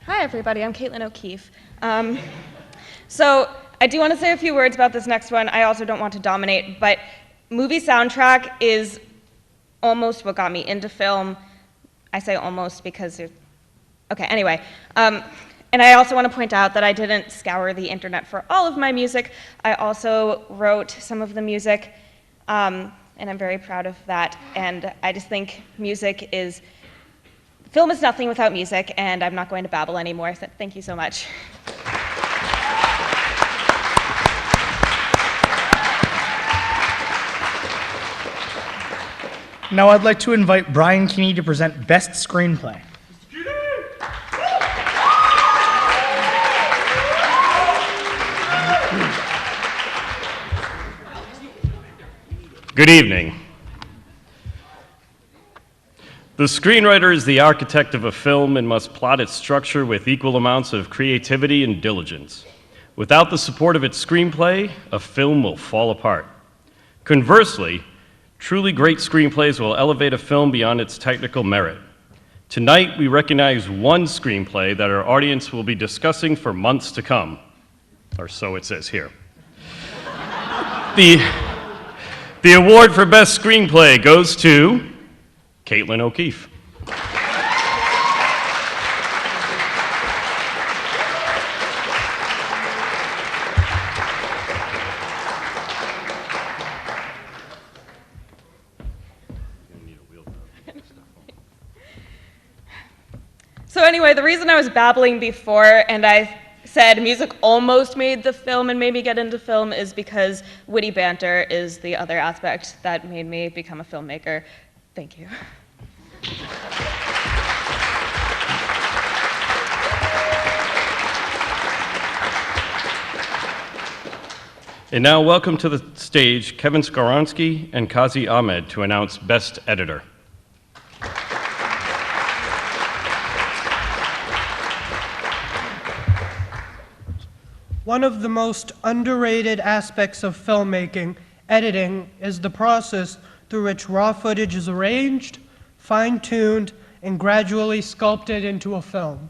Hi, everybody. I'm Caitlin O'Keefe. So I do want to say a few words about this next one. I also don't want to dominate, but movie soundtrack is almost what got me into film. I say almost because okay, anyway. And I also want to point out that I didn't scour the internet for all of my music. I also wrote some of the music, and I'm very proud of that. And I just think film is nothing without music, and I'm not going to babble anymore. So thank you so much. Now I'd like to invite Brian Keeney to present Best Screenplay. Good evening. The screenwriter is the architect of a film and must plot its structure with equal amounts of creativity and diligence. Without the support of its screenplay, a film will fall apart. Conversely, truly great screenplays will elevate a film beyond its technical merit. Tonight, we recognize one screenplay that our audience will be discussing for months to come, or so it says here. The award for Best Screenplay goes to Caitlin O'Keefe. So anyway, the reason I was babbling before and I said music almost made the film and made me get into film is because witty banter is the other aspect that made me become a filmmaker. Thank you. And now welcome to the stage Kevin Skoronsky and Kazi Ahmed to announce Best Editor. One of the most underrated aspects of filmmaking, editing, is the process through which raw footage is arranged, fine-tuned, and gradually sculpted into a film.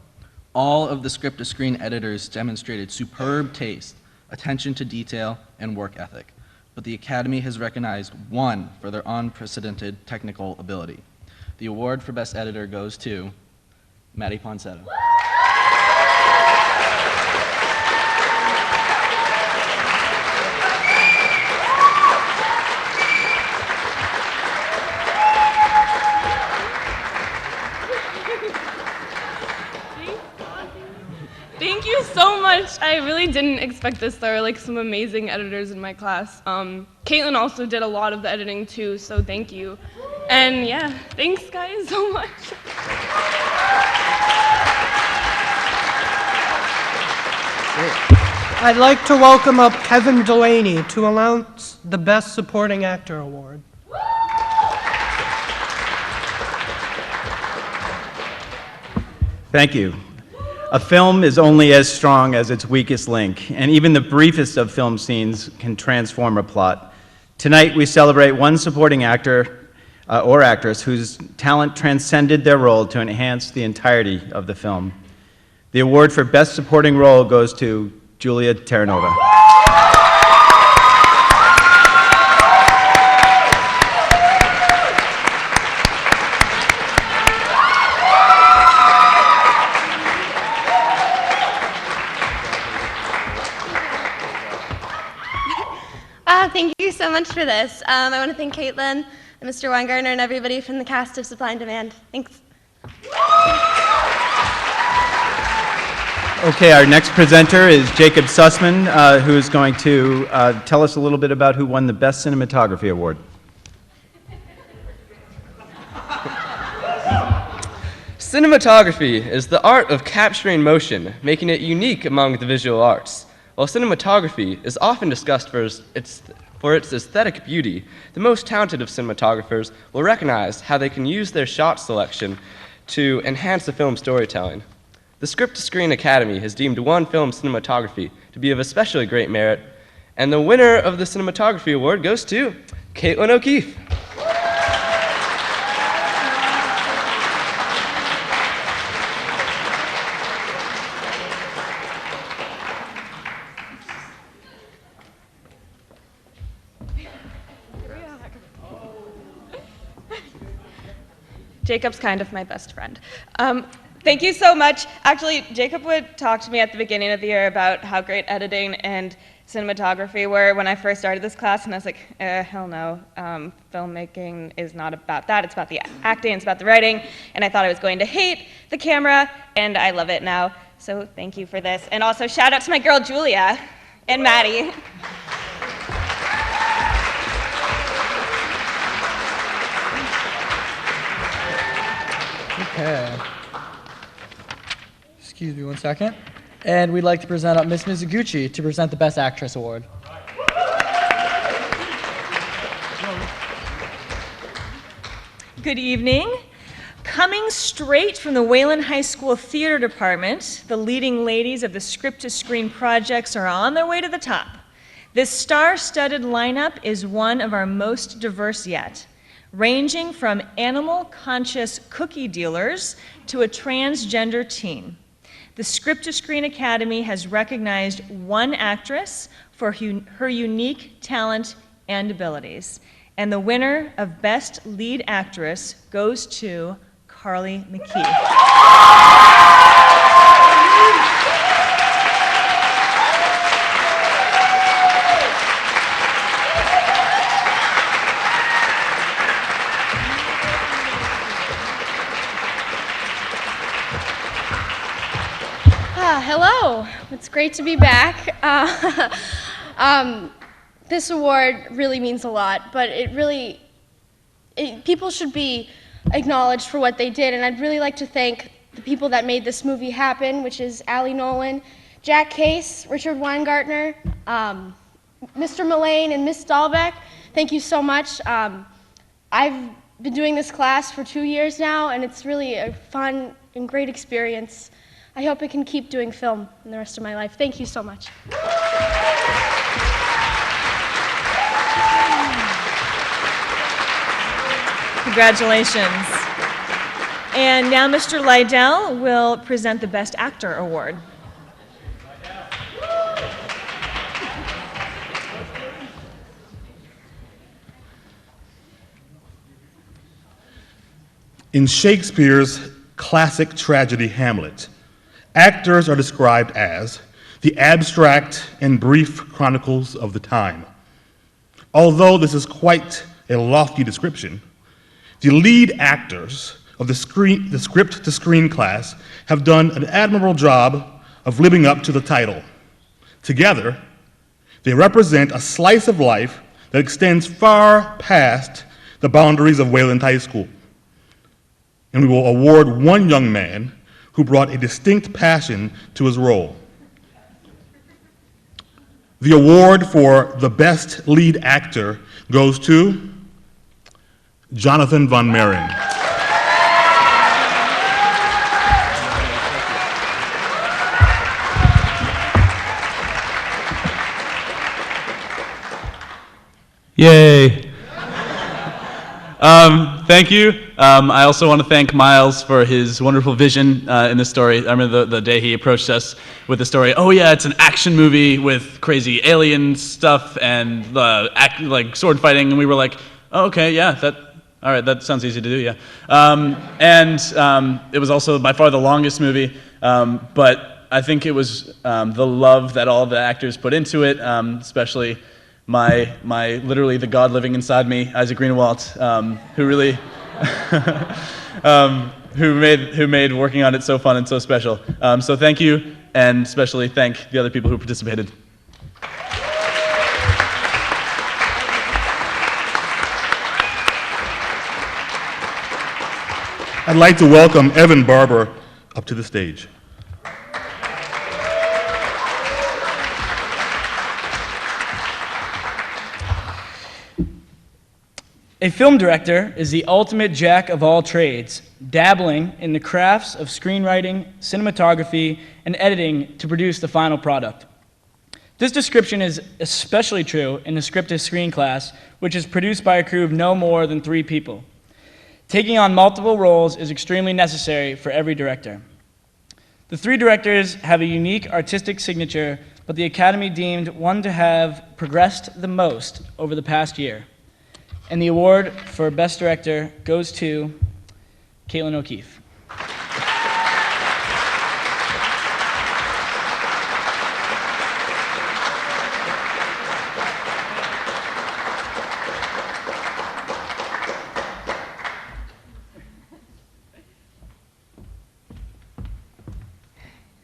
All of the script-to-screen editors demonstrated superb taste, attention to detail, and work ethic, but the Academy has recognized one for their unprecedented technical ability. The award for Best Editor goes to Matty Ponsetto. Thank you so much. I really didn't expect this. There are like some amazing editors in my class. Caitlin also did a lot of the editing too, so thank you. And yeah, thanks guys so much. I'd like to welcome up Kevin Delaney to announce the Best Supporting Actor Award. Thank you. A film is only as strong as its weakest link, and even the briefest of film scenes can transform a plot. Tonight, we celebrate one supporting actor or actress whose talent transcended their role to enhance the entirety of the film. The award for Best Supporting Role goes to Julia Terranova. Thank you so much for this. I want to thank Caitlin and Mr. Weingartner and everybody from the cast of Supply and Demand. Thanks. Okay, our next presenter is Jacob Sussman, who is going to tell us a little bit about who won the Best Cinematography Award. Cinematography is the art of capturing motion, making it unique among the visual arts. While cinematography is often discussed for its aesthetic beauty, the most talented of cinematographers will recognize how they can use their shot selection to enhance the film's storytelling. The Script-to-Screen Academy has deemed one film's cinematography to be of especially great merit, and the winner of the Cinematography Award goes to Caitlin O'Keefe. Jacob's kind of my best friend. Thank you so much. Actually, Jacob would talk to me at the beginning of the year about how great editing and cinematography were when I first started this class, and I was like, hell no. Filmmaking is not about that. It's about the acting, it's about the writing, and I thought I was going to hate the camera, and I love it now. So thank you for this. And also shout out to my girl, Julia, and Maddie. Okay. Excuse me one second. And we'd like to present up Miss Mizuguchi to present the Best Actress Award. Good evening. Coming straight from the Wayland High School Theater Department, the leading ladies of the Script-to-Screen projects are on their way to the top. This star-studded lineup is one of our most diverse yet, ranging from animal-conscious cookie dealers to a transgender teen. The Script-to-Screen Academy has recognized one actress for her unique talent and abilities, and the winner of Best Lead Actress goes to Carly McKee. Hello, it's great to be back. This award really means a lot, but people should be acknowledged for what they did, and I'd really like to thank the people that made this movie happen, which is Allie Nolan, Jack Case, Richard Weingartner, Mr. Mullane, and Miss Dahlbeck. Thank you so much. I've been doing this class for 2 years now, and it's really a fun and great experience. I hope I can keep doing film in the rest of my life. Thank you so much. Congratulations. And now Mr. Lydell will present the Best Actor Award. In Shakespeare's classic tragedy Hamlet, actors are described as the abstract and brief chronicles of the time. Although this is quite a lofty description, the lead actors of the script-to-screen class have done an admirable job of living up to the title. Together, they represent a slice of life that extends far past the boundaries of Wayland High School. And we will award one young man who brought a distinct passion to his role. The award for the Best Lead Actor goes to Jonathan Von Mering. Yay. Thank you. I also want to thank Miles for his wonderful vision in this story. I remember the day he approached us with the story. Oh yeah, it's an action movie with crazy alien stuff and like sword fighting, and we were like, oh, okay, yeah, all right, that sounds easy to do, yeah. It was also by far the longest movie, but I think it was the love that all the actors put into it, especially my literally the God living inside me, Isaac Greenwald, who really who made working on it so fun and so special. So thank you, and especially thank the other people who participated. I'd like to welcome Evan Barber up to the stage. A film director is the ultimate jack of all trades, dabbling in the crafts of screenwriting, cinematography, and editing to produce the final product. This description is especially true in the script-to-screen class, which is produced by a crew of no more than 3 people. Taking on multiple roles is extremely necessary for every director. The 3 directors have a unique artistic signature, but the Academy deemed one to have progressed the most over the past year. And the award for Best Director goes to Caitlin O'Keefe.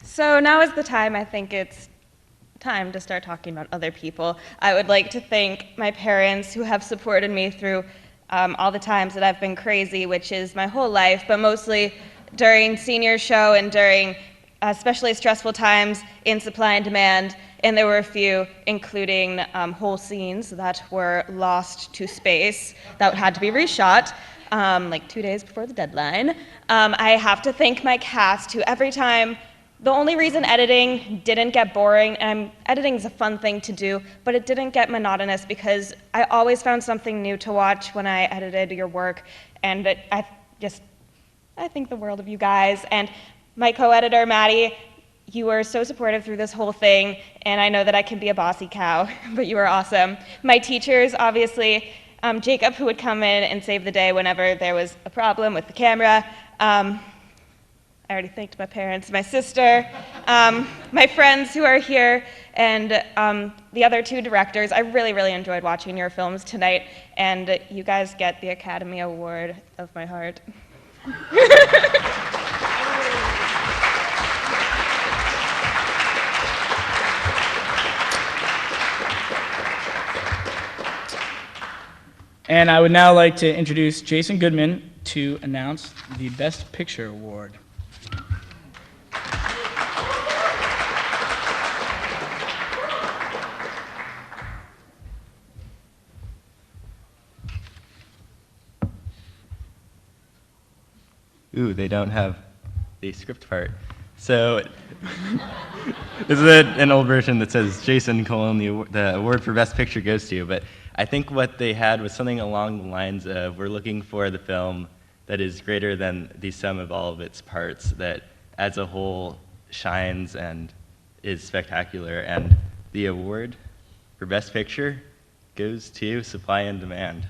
So now is the time, I think it's time to start talking about other people. I would like to thank my parents who have supported me through all the times that I've been crazy, which is my whole life, but mostly during senior show and during especially stressful times in supply and demand. And there were a few, including whole scenes that were lost to space that had to be reshot. Like 2 days before the deadline. I have to thank my cast who every time, the only reason editing didn't get boring, and editing is a fun thing to do, but it didn't get monotonous because I always found something new to watch when I edited your work, and I think the world of you guys. And my co-editor, Maddie, you were so supportive through this whole thing, and I know that I can be a bossy cow, but you were awesome. My teachers, obviously, Jacob, who would come in and save the day whenever there was a problem with the camera. I already thanked my parents, my sister, my friends who are here, and the other 2 directors. I really, really enjoyed watching your films tonight, and you guys get the Academy Award of my heart. And I would now like to introduce Jason Goodman to announce the Best Picture Award. Ooh, they don't have the script part. So this is an old version that says Jason Colon, the award for Best Picture goes to you, but I think what they had was something along the lines of we're looking for the film that is greater than the sum of all of its parts, that as a whole shines and is spectacular, and the award for Best Picture goes to Supply and Demand.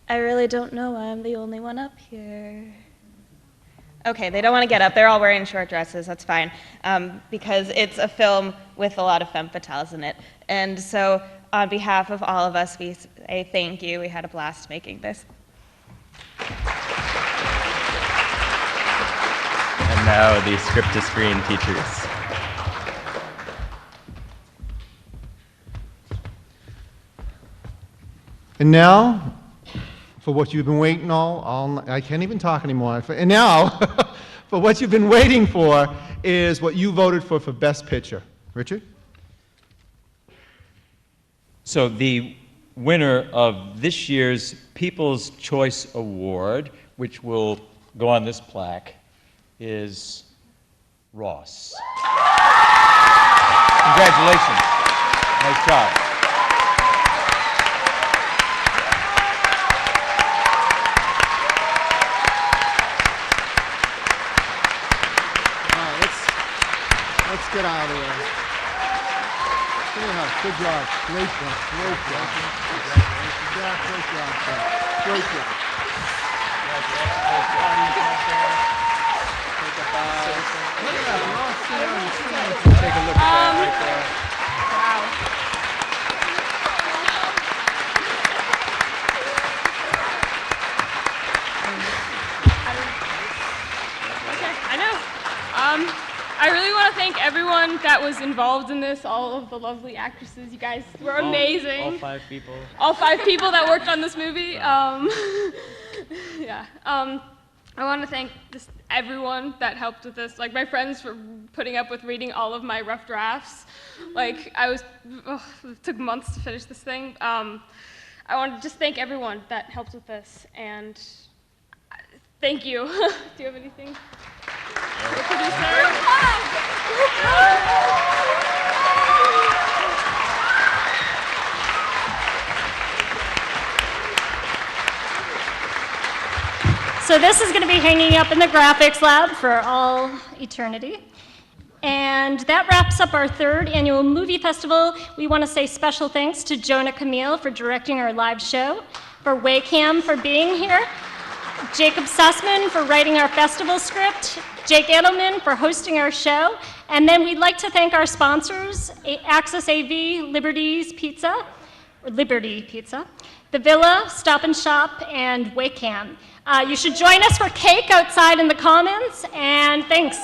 I really don't know why I'm the only one up here. Okay, they don't want to get up. They're all wearing short dresses. That's fine. Because it's a film with a lot of femme fatales in it. And so on behalf of all of us, we say thank you. We had a blast making this. And now the script-to-screen teachers. And now, for what you've been waiting all I can't even talk anymore. And now, for what you've been waiting for is what you voted for Best Picture. Richard? So the winner of this year's People's Choice Award, which will go on this plaque, is Ross. Congratulations. Nice job. Let's get out of here. Yeah, good job. Great job. Great job. Yeah, great job, sir. Great job. Look at that. We're all sitting on the screen. Take a look at that right there. I know. I really want to thank everyone that was involved in this, all of the lovely actresses. You guys were amazing. All 5 people. All 5 people that worked on this movie. Yeah. I want to thank just everyone that helped with this. Like my friends for putting up with reading all of my rough drafts. Like it took months to finish this thing. I want to just thank everyone that helped with this, and thank you. Do you have anything? The producer. So this is going to be hanging up in the graphics lab for all eternity. And that wraps up our 3rd annual movie festival. We want to say special thanks to Jonah Camille for directing our live show, for Waycam for being here, Jacob Sussman for writing our festival script, Jake Edelman for hosting our show, and then we'd like to thank our sponsors, Access AV, Liberty Pizza, The Villa, Stop and Shop, and Waycam. You should join us for cake outside in the Commons, and thanks.